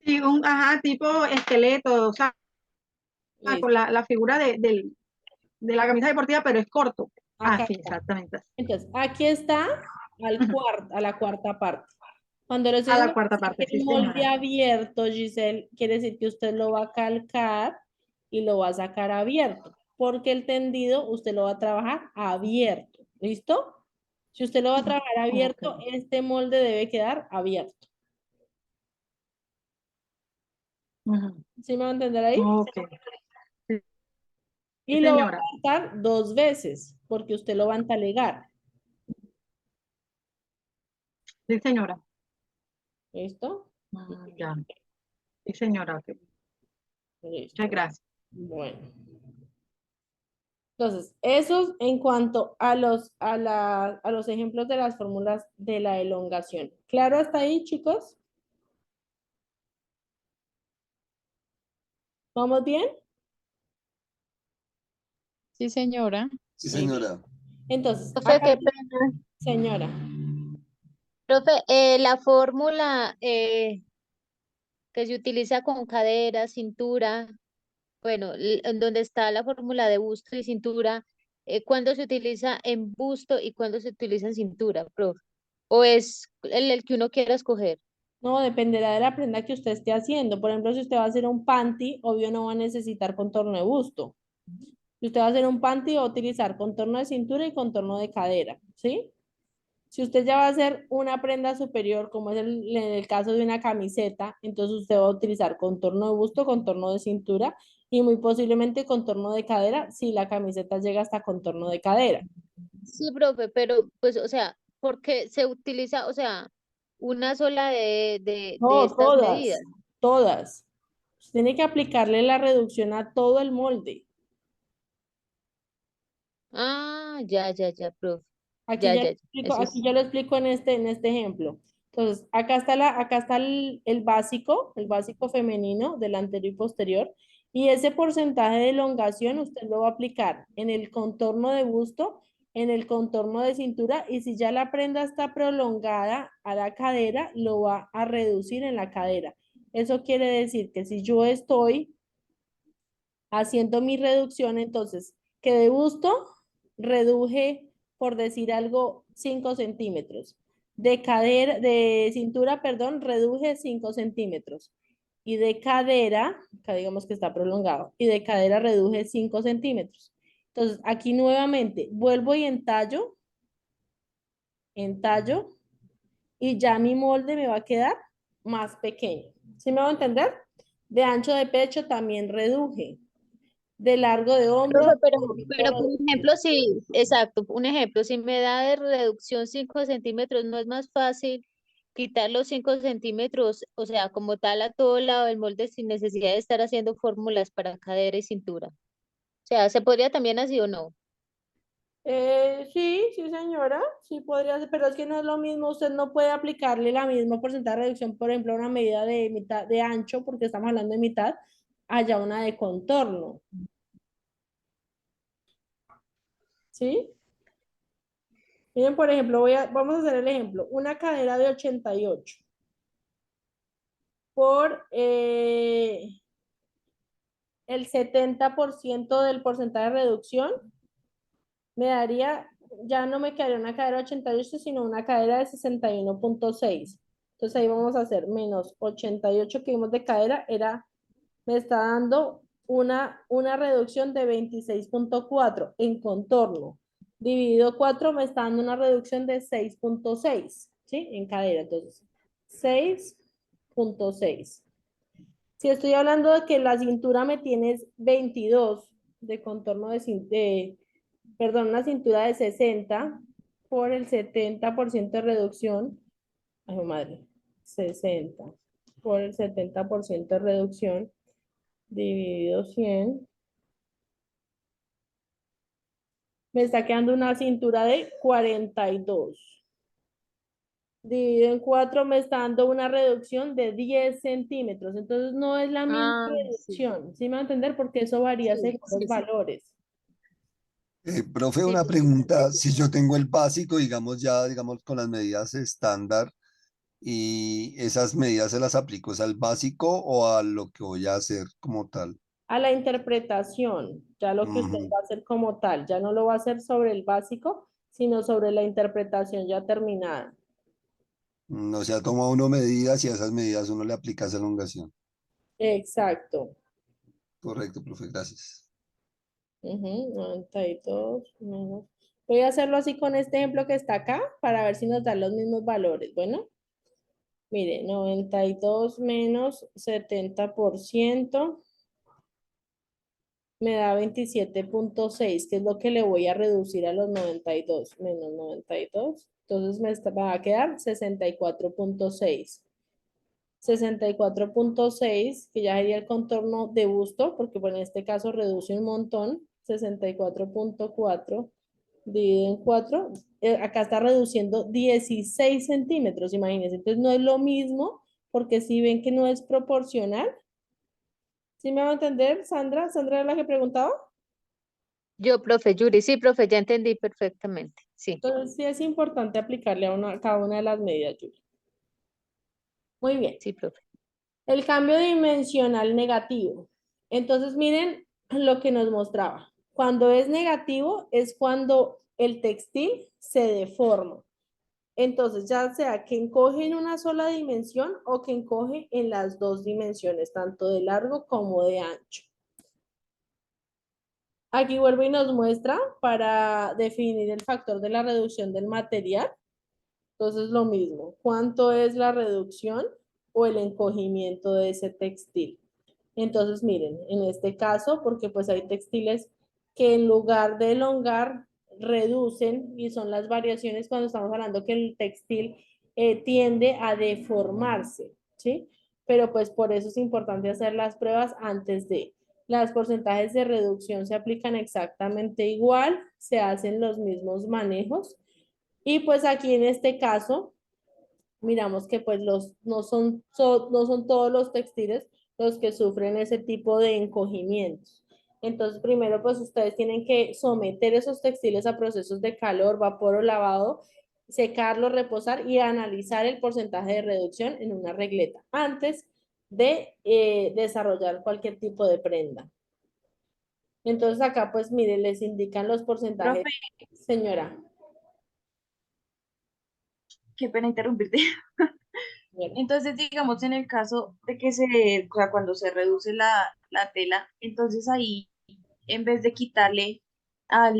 Sí, ajá, tipo esqueleto, o sea, con Listo. la figura de la camisa deportiva, pero es corto. Ah, Acá sí, está. exactamente. Entonces, aquí está Ujú. a la cuarta parte. Cuando lo estoy A la diciendo que cuarta parte, está sí, el molde señora. abierto, Giselle, quiere decir que usted lo va a calcar y lo va a sacar abierto, porque el tendido usted lo va a trabajar abierto. ¿Listo? Si usted lo va a trabajar Ok. abierto, este molde debe quedar abierto. Ujú. ¿Sí me va a entender ahí? Ok. Sí, Y lo va señora. a cortar 2 veces, porque usted lo va a entalegar. Sí, señora. ¿Listo? Ya. Sí, señora. Ok. Muchas Listo. gracias. Bueno. Entonces, esos en cuanto a a los ejemplos de las fórmulas de la elongación. ¿Claro hasta ahí, chicos? ¿Vamos bien? Sí, señora. Sí, Sí. señora. Entonces, Profe, acá, qué pena. señora, Profe, la fórmula que se utiliza con cadera, cintura, bueno, en donde está la fórmula de busto y cintura, ¿cuándo se utiliza en busto y cuándo se utiliza en cintura, profe? ¿O es el que uno quiera escoger? no dependerá de la prenda que usted esté haciendo. Por ejemplo, si usted va a hacer un panty, obvio no va a necesitar contorno de busto. Si usted va a hacer un panty, va a utilizar contorno de cintura y contorno de cadera, ¿sí? Si usted ya va a hacer una prenda superior, como es en el caso de una camiseta, entonces usted va a utilizar contorno de busto, contorno de cintura y muy posiblemente contorno de cadera si la camiseta llega hasta contorno de cadera. Sí, profe, pero pues, o sea, porque se utiliza, o sea, una sola de No, estas medidas. todas. Usted tiene que aplicarle la reducción a todo el molde. Ah, ya, ya, ya, profe. Aquí Ya, ya lo ya, ya. explico, Eso aquí es. yo lo explico en este ejemplo. Entonces, acá está el básico femenino, delantero y posterior, y ese porcentaje de elongación usted lo va a aplicar en el contorno de busto, en el contorno de cintura, y si ya la prenda está prolongada a la cadera, lo va a reducir en la cadera. Eso quiere decir que si yo estoy haciendo mi reducción, entonces, que de busto reduje, por decir algo, 5 centímetros. De cadera, de cintura, perdón, reduje 5 centímetros. Y de cadera, acá digamos que está prolongado, y de cadera reduje 5 centímetros. Entonces, aquí nuevamente vuelvo y entallo, y ya mi molde me va a quedar más pequeño. ¿Sí me va a entender? De ancho de pecho también reduje. De largo de Profe, hombro. pero por ejemplo, si, exacto, un ejemplo, si me da de reducción 5 centímetros, ¿no es más fácil quitar los 5 centímetros, o sea, como tal a todo lado del molde sin necesidad de estar haciendo fórmulas para cadera y cintura? O sea, ¿se podría también así o no? Sí, sí, señora, sí podría ser, pero es que no es lo mismo, usted no puede aplicarle la misma porcentaje de reducción, por ejemplo, a una medida de mitad de ancho, porque estamos hablando de mitad, allá una de contorno, ¿sí? Miren, por ejemplo, vamos a hacer el ejemplo, una cadera de 88 por el 70% del porcentaje de reducción, me daría, ya no me quedaría una cadera de 88, sino una cadera de 61,6. Entonces ahí vamos a hacer menos 88 que vimos de cadera, me está dando una reducción de 26.4 en contorno. Dividido 4 me está dando una reducción de 6.6, ¿sí? En cadera, entonces 6.6. Si estoy hablando de que la cintura me tienes 22 de contorno perdón, una cintura de 60 por el 70% de reducción, ay, madre, 60 por el 70% de reducción, dividido 100, me está quedando una cintura de 42. Dividido en 4 me está dando una reducción de 10 centímetros. Entonces no es la misma Ah, sí, reducción. ¿Sí me va a entender? Porque eso varía sí, según los sí, sí, valores. Profe, sí, una pregunta. perfectamente. Si yo tengo el básico, digamos ya, digamos con las medidas estándar, y esas medidas se las aplico ¿es al básico o a lo que voy a hacer como tal? A la interpretación, ya lo que usted Ujú. va a hacer como tal, ya no lo va a hacer sobre el básico, sino sobre la interpretación ya terminada. O sea, toma uno medidas y a esas medidas uno le aplica esa elongación. Exacto. Correcto, profe, gracias. 92 menos. Voy a hacerlo así con este ejemplo que está acá para ver si nos dan los mismos valores. Bueno, mire, 92 menos 70% me da 27.6, que es lo que le voy a reducir a los 92 menos 92. Entonces va a quedar 64.6. 64.6, que ya sería el contorno de busto, porque bueno, en este caso reduce un montón. 64.4 dividido en 4. Acá está reduciendo 16 centímetros, imagínense. Entonces no es lo mismo, porque si ven que no es proporcional. ¿Sí me va a entender, Sandra? ¿Sandra era la que preguntaba? Yo, profe Yuri, sí, profe, ya entendí perfectamente. Sí, Entonces sí es importante aplicarle a cada una de las medidas, Yuri. Muy bien. sí, profe. El cambio dimensional negativo. Entonces, miren lo que nos mostraba. Cuando es negativo es cuando el textil se deforma. Entonces, ya sea que encoge en una sola dimensión o que encoge en las dos dimensiones, tanto de largo como de ancho. Aquí vuelve y nos muestra para definir el factor de la reducción del material. Entonces, lo mismo, ¿cuánto es la reducción o el encogimiento de ese textil? Entonces, miren, en este caso, porque pues hay textiles que en lugar de elongar, reducen y son las variaciones cuando estamos hablando que el textil tiende a deformarse, ¿sí? Pero pues por eso es importante hacer las pruebas antes de. Las porcentajes de reducción se aplican exactamente igual, se hacen los mismos manejos y pues aquí en este caso miramos que pues no son todos los textiles los que sufren ese tipo de encogimientos. Entonces, primero pues ustedes tienen que someter esos textiles a procesos de calor, vapor o lavado, secarlos, reposar y analizar el porcentaje de reducción en una regleta antes de desarrollar cualquier tipo de prenda. Entonces acá pues mire, les indican los porcentajes, Profe, señora. qué pena interrumpirte. Señora. Entonces, digamos, en el caso de que o sea, cuando se reduce la tela, entonces ahí, en vez de quitarle al,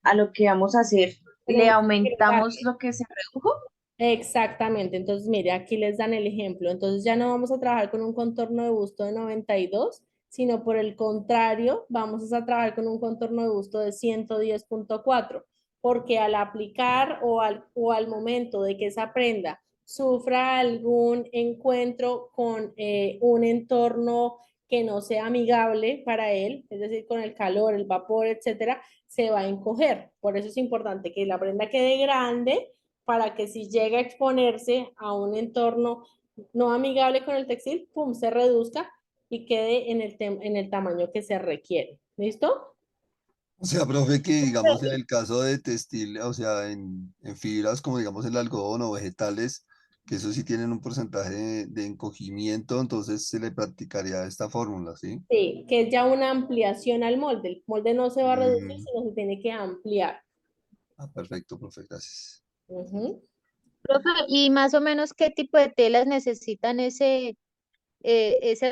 a lo que vamos a hacer, le Tenemos que aumentamos agregarle. lo que se redujo. Exactamente, entonces mire, aquí les dan el ejemplo. Entonces ya no vamos a trabajar con un contorno de busto de 92, sino por el contrario, vamos a trabajar con un contorno de busto de 110.4, porque al aplicar o al momento de que esa prenda sufra algún encuentro con un entorno que no sea amigable para él, es decir, con el calor, el vapor, etcétera, se va a encoger. Por eso es importante que la prenda quede grande para que si llega a exponerse a un entorno no amigable con el textil, pum, se reduzca y quede en el tamaño que se requiere. ¿Listo? O sea, profe, que digamos en el caso de textil, o sea, en fibras como digamos el algodón o vegetales, que eso sí tienen un porcentaje de encogimiento, entonces se le practicaría esta fórmula, ¿sí? Sí, que es ya una ampliación al molde. El molde no se va a reducir, Mm, sino se tiene que ampliar. perfecto, profe, gracias. Ujú. Profe, ¿y más o menos qué tipo de telas necesitan ese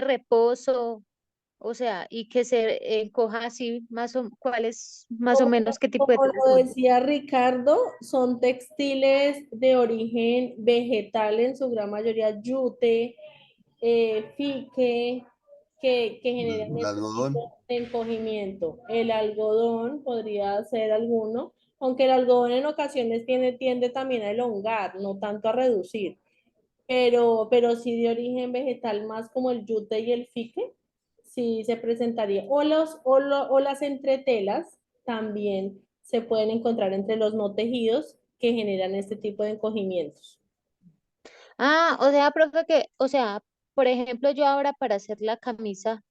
reposo? O sea, y que se encoja así, ¿cuál es más o Como, menos qué tipo de como telas lo son? decía Ricardo, son textiles de origen vegetal en su gran mayoría, yute, fique, que generan El este algodón. tipo de encogimiento. El algodón podría ser alguno, aunque el algodón en ocasiones tiende también a elongar, no tanto a reducir, pero sí de origen vegetal, más como el yute y el fique, sí se presentaría. O las entretelas también se pueden encontrar entre los no tejidos que generan este tipo de encogimientos. Ah, o sea, profe, o sea, por ejemplo, yo ahora para hacer la camisa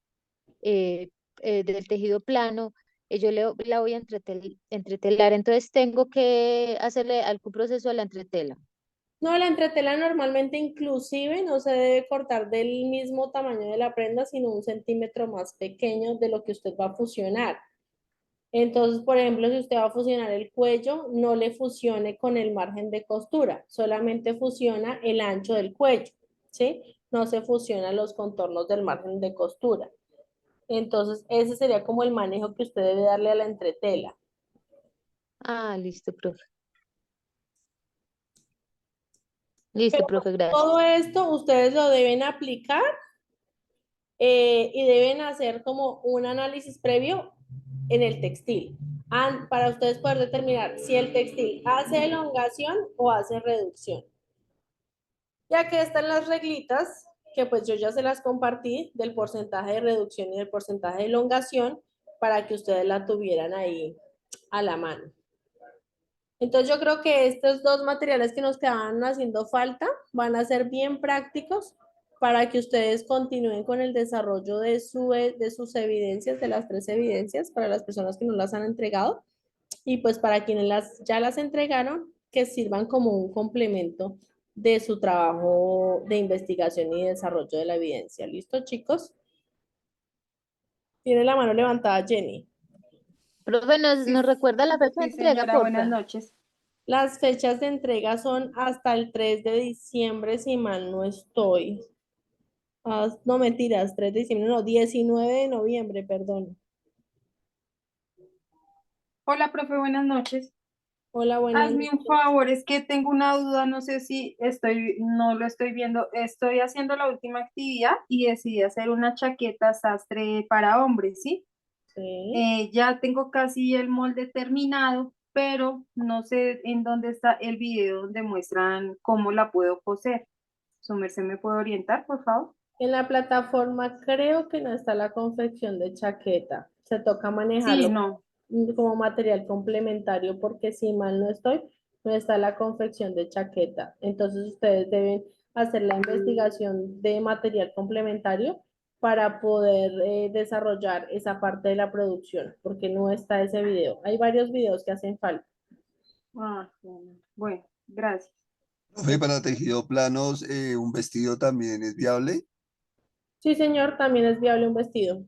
eh, del tejido plano, la voy a entretelar, entonces tengo que hacerle algún proceso a la entretela. No, la entretela normalmente inclusive no se debe cortar del mismo tamaño de la prenda, sino 1 centímetro más pequeño de lo que usted va a fusionar. Entonces, por ejemplo, si usted va a fusionar el cuello, no le fusione con el margen de costura, solamente fusiona el ancho del cuello, ¿sí? No se fusiona los contornos del margen de costura. Entonces, ese sería como el manejo que usted debe darle a la entretela. Ah, listo, profe. Listo, profe, Todo gracias. esto ustedes lo deben aplicar y deben hacer como un análisis previo en el textil para ustedes poder determinar si el textil hace elongación o hace reducción. Ya que están las reglitas, que pues yo ya se las compartí del porcentaje de reducción y del porcentaje de elongación para que ustedes la tuvieran ahí a la mano. Entonces yo creo que estos dos materiales que nos quedaban haciendo falta van a ser bien prácticos para que ustedes continúen con el desarrollo de sus evidencias, de las 3 evidencias, para las personas que no las han entregado y pues para quienes ya las entregaron, que sirvan como un complemento de su trabajo de investigación y desarrollo de la evidencia. ¿Listo, chicos? Tiene la mano levantada Jenny. Profe, ¿nos Sí, recuerda la fecha de sí, entrega, señora, buenas porfa? noches. Las fechas de entrega son hasta el 3 de diciembre, si mal no estoy. No, mentiras, 3 de diciembre, no, 19 de noviembre, perdón. Hola, profe, buenas noches. Hola, buenas Hazme un noches. favor, es que tengo una duda, no sé si no lo estoy viendo. Estoy haciendo la última actividad y decidí hacer una chaqueta sastre para hombres, ¿sí? Sí. Ya tengo casi el molde terminado, pero no sé en dónde está el video donde muestran cómo la puedo coser. ¿Su merced me puede orientar, por favor? En la plataforma creo que no está la confección de chaqueta. Se toca Sí, manejarlo no. como material complementario porque si mal no estoy, no está la confección de chaqueta. Entonces ustedes deben hacer la investigación de material complementario para poder desarrollar esa parte de la producción, porque no está ese video. Hay varios videos que hacen falta. Ah, bueno, gracias. Profe, para tejido planos, un vestido también es viable. Sí, señor, también es viable un vestido.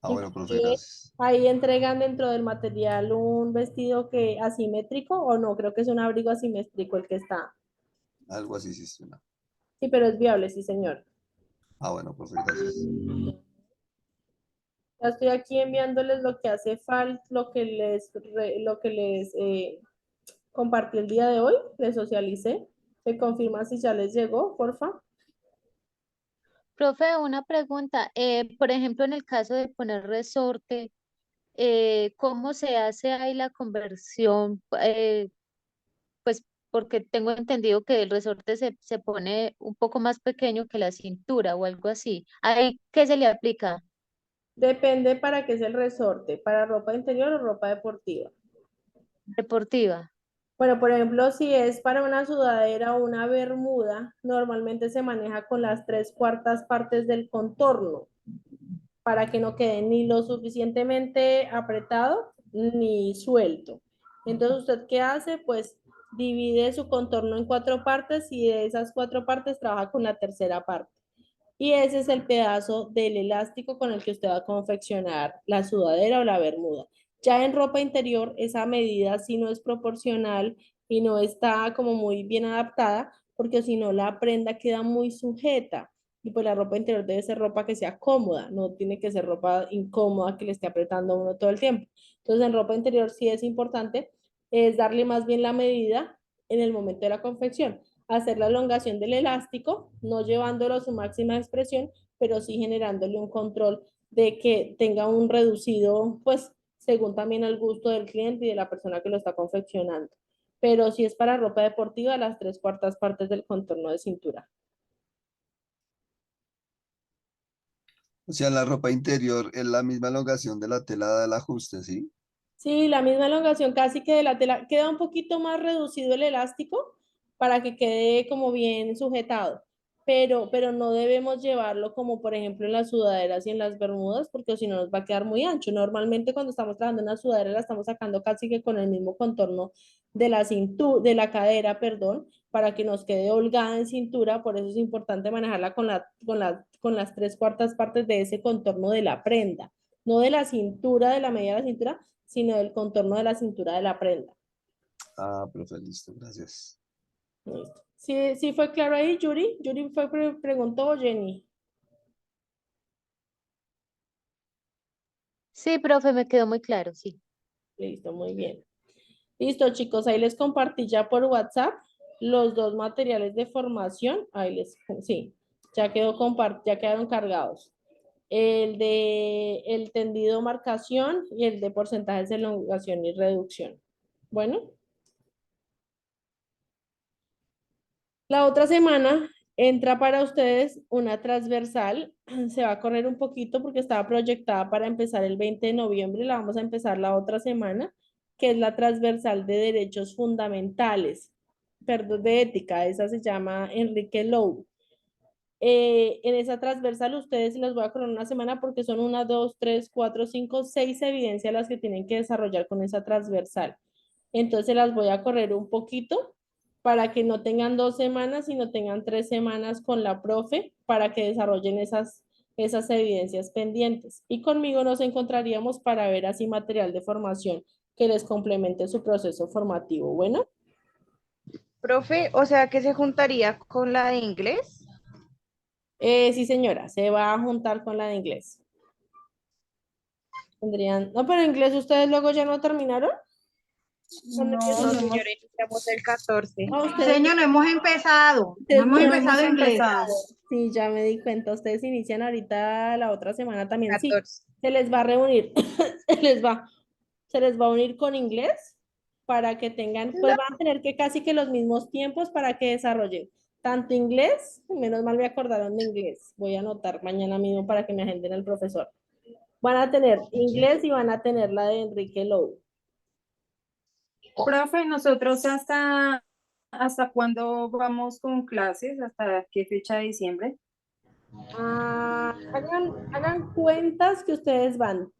Ah, bueno, profe, Inclusive gracias. ahí entregan dentro del material un vestido que asimétrico o no, creo que es un abrigo asimétrico el que está. Algo así sí suena. Sí, pero es viable, sí, señor. Ah, bueno, profe, gracias. Ya estoy aquí enviándoles lo que hace falta, lo que les compartí el día de hoy, les socialicé. ¿Se confirma si ya les llegó, porfa? Profe, una pregunta. Por ejemplo, en el caso de poner resorte, ¿cómo se hace ahí la conversión? Pues porque tengo entendido que el resorte se pone un poco más pequeño que la cintura o algo así. ¿Ahí qué se le aplica? Depende para qué es el resorte, para ropa interior o ropa deportiva. Deportiva. Bueno, por ejemplo, si es para una sudadera o una bermuda, normalmente se maneja con las 3/4 partes del contorno para que no quede ni lo suficientemente apretado ni suelto. Entonces, ¿usted qué hace? Pues divide su contorno en 4 partes y de esas 4 partes trabaja con la tercera parte. Y ese es el pedazo del elástico con el que usted va a confeccionar la sudadera o la bermuda. Ya en ropa interior, esa medida sí no es proporcional y no está como muy bien adaptada, porque si no la prenda queda muy sujeta. Y pues la ropa interior debe ser ropa que sea cómoda, no tiene que ser ropa incómoda que le esté apretando a uno todo el tiempo. Entonces en ropa interior sí es importante, es darle más bien la medida en el momento de la confección, hacer la elongación del elástico, no llevándolo a su máxima expresión, pero sí generándole un control de que tenga un reducido, pues según también el gusto del cliente y de la persona que lo está confeccionando. Pero si es para ropa deportiva, las 3/4 partes del contorno de cintura. O sea, la ropa interior es la misma elongación de la tela del ajuste, ¿sí? Sí, la misma elongación casi que de la tela. Queda un poquito más reducido el elástico para que quede como bien sujetado, pero no debemos llevarlo como por ejemplo en las sudaderas y en las bermudas, porque si no nos va a quedar muy ancho. Normalmente cuando estamos trabajando en una sudadera la estamos sacando casi que con el mismo contorno de la cintura, de la cadera, perdón, para que nos quede holgada en cintura. Por eso es importante manejarla con las 3/4 partes de ese contorno de la prenda, no de la cintura, de la medida de la cintura, sino del contorno de la cintura de la prenda. Ah, profe, listo, gracias. Listo. Sí, sí fue claro ahí, Yuri. Yuri fue preguntó o Jenny. Sí, profe, me quedó muy claro, sí. Listo, muy bien. Listo, chicos, ahí les compartí ya por WhatsApp los dos materiales de formación. Ahí les, sí, ya quedaron cargados. El de el tendido marcación y el de porcentajes de elongación y reducción. Bueno. La otra semana entra para ustedes una transversal, se va a correr un poquito porque estaba proyectada para empezar el 20 de noviembre, la vamos a empezar la otra semana, que es la transversal de derechos fundamentales, perdón, de ética, esa se llama Enrique Lowe. En esa transversal ustedes los voy a correr una semana porque son 1, 2, 3, 4, 5, 6 evidencias las que tienen que desarrollar con esa transversal. Entonces las voy a correr un poquito para que no tengan 2 semanas, sino tengan 3 semanas con la profe para que desarrollen esas evidencias pendientes. Y conmigo nos encontraríamos para ver así material de formación que les complemente su proceso formativo. Bueno, Profe, o sea que se juntaría con la de inglés. sí señora, se va a juntar con la de inglés. Tendrían, no, pero inglés ustedes luego ya no terminaron. ¿Cuándo No, empiezan? No, no hemos, señora, iniciamos el 14. Ah, ustedes, Señor, no hemos empezado. No ustedes hemos no no empezado hemos inglés. empezado. Sí, ya me di cuenta. Ustedes inician ahorita la otra semana también. Sí, 14. se les va a reunir, se les va a unir con inglés para que tengan, pues van a tener que casi que los mismos tiempos para que desarrollen tanto inglés, menos mal me acordaron de inglés. Voy a anotar mañana mismo para que me agenden al profesor. Van a tener inglés y van a tener la de Enrique Lowe. Profe, nosotros hasta cuándo vamos con clases, hasta qué fecha de diciembre. Hagan cuentas que ustedes van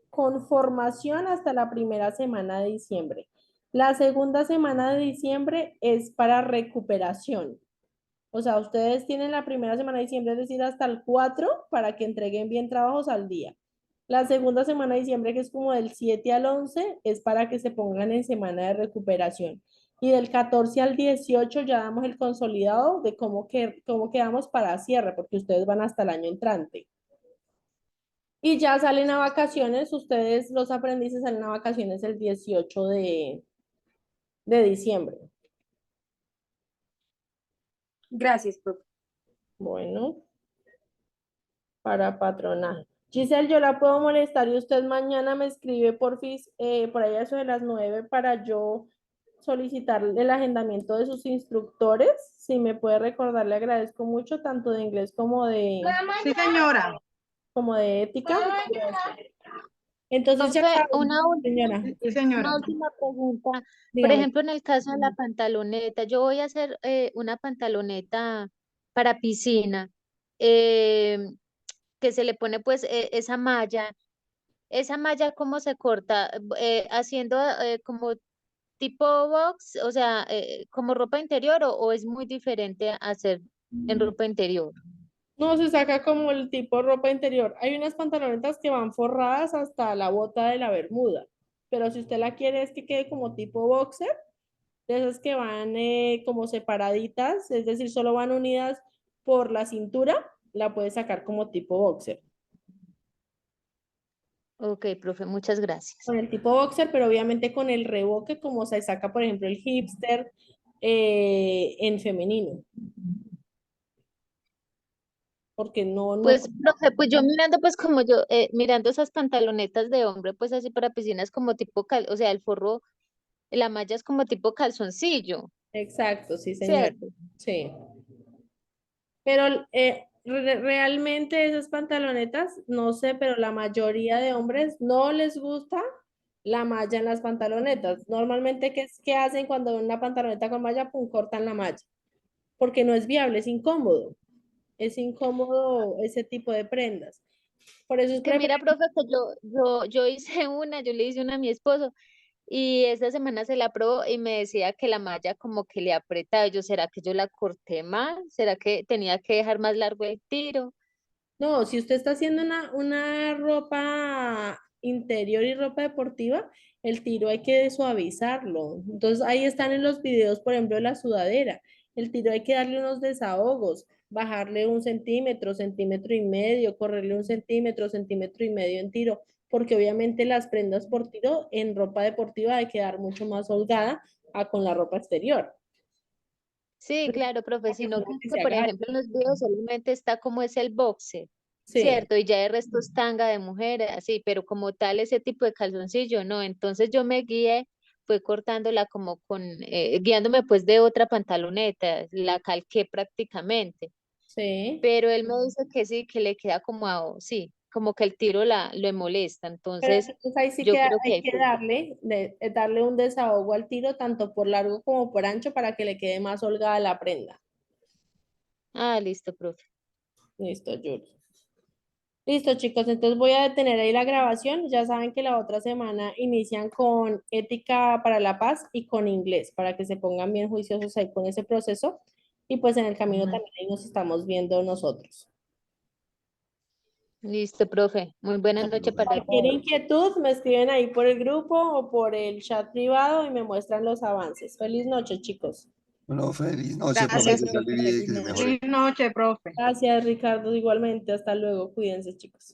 con formación hasta la primera semana de diciembre. La segunda semana de diciembre es para recuperación. O sea, ustedes tienen la primera semana de diciembre, es decir, hasta el 4 para que entreguen bien trabajos al día. La segunda semana de diciembre, que es como del 7 al 11, es para que se pongan en semana de recuperación. Y del 14 al 18 ya damos el consolidado de cómo quedamos para cierre, porque ustedes van hasta el año entrante. Y ya salen a vacaciones, ustedes los aprendices salen a vacaciones el 18 de diciembre. Gracias, profe. Bueno, para patronaje. Giselle, yo la puedo molestar y usted mañana me escribe por ahí a eso de las 9 para yo solicitar el agendamiento de sus instructores. Si me puede recordar, le agradezco mucho, tanto de inglés Sí, señora. como de ética. Entonces ya Profe, saben, señora, Sí, señora. una última pregunta. Por dígame. ejemplo, en el caso de la pantaloneta, yo voy a hacer una pantaloneta para piscina, eh, que se le pone pues esa malla. Esa malla, ¿cómo se corta? Haciendo como tipo box, o sea, como ropa interior o es muy diferente a hacer en ropa interior. No, se saca como el tipo ropa interior. Hay unas pantalonetas que van forradas hasta la bota de la bermuda, pero si usted la quiere es que quede como tipo boxer, de esas que van como separaditas, es decir, solo van unidas por la cintura, la puedes sacar como tipo boxer. Ok, profe, muchas gracias. Con el tipo boxer, pero obviamente con el revoque, como se saca, por ejemplo, el hipster en femenino. Porque no es Pues, profe, pues yo mirando, pues como yo, mirando esas pantalonetas de hombre, pues así para piscinas como tipo, o sea, el forro, la malla es como tipo calzoncillo, exacto, sí, señor. ¿cierto? Sí. Pero realmente esas pantalonetas, no sé, pero la mayoría de hombres no les gusta la malla en las pantalonetas. Normalmente, ¿qué hacen cuando ven una pantaloneta con malla? Pum, cortan la malla. Porque no es viable, es incómodo. Es incómodo ese tipo de prendas. Por eso es Que mira, preferible. profe, que yo hice una, yo le hice una a mi esposo y esta semana se la probó y me decía que la malla como que le apretaba. Y yo, ¿será que yo la corté mal? ¿Será que tenía que dejar más largo el tiro? No, si usted está haciendo una ropa interior y ropa deportiva, el tiro hay que suavizarlo. Entonces ahí están en los videos, por ejemplo, de la sudadera. El tiro hay que darle unos desahogos, bajarle 1 centímetro, centímetro y medio, correrle 1 centímetro, centímetro y medio en tiro, porque obviamente las prendas por tiro en ropa deportiva hay que dar mucho más holgada a con la ropa exterior. Sí, claro, profe, Para que sino no que se por agarre. ejemplo en los videos solamente está como es el boxer, Sí. ¿cierto? Y ya el resto es tanga de mujer, así, pero como tal ese tipo de calzoncillo, no. Entonces yo me guié, fue cortándola como guiándome pues de otra pantaloneta, la calqué prácticamente, Sí. pero él me dice que sí, que le queda como, sí, como que el tiro le molesta, Pero entonces entonces ahí sí yo que creo que hay ahí que fue. darle un desahogo al tiro, tanto por largo como por ancho, para que le quede más holgada la prenda. Ah, listo, profe. Listo, Yuri. Listo, chicos, entonces voy a detener ahí la grabación. Ya saben que la otra semana inician con ética para la paz y con inglés, para que se pongan bien juiciosos ahí con ese proceso. Y pues en el camino Ujú. también ahí nos estamos viendo nosotros. Listo, profe. Muy buena Bueno, noche profe. para Cualquier todos. inquietud me escriben ahí por el grupo o por el chat privado y me muestran los avances. Feliz noche, chicos. Bueno, feliz noche, profe, Gracias, que se profe. alivie y Feliz que se noche. mejore. Feliz noche, profe. Gracias, Ricardo. Igualmente, hasta luego. Cuídense, chicos.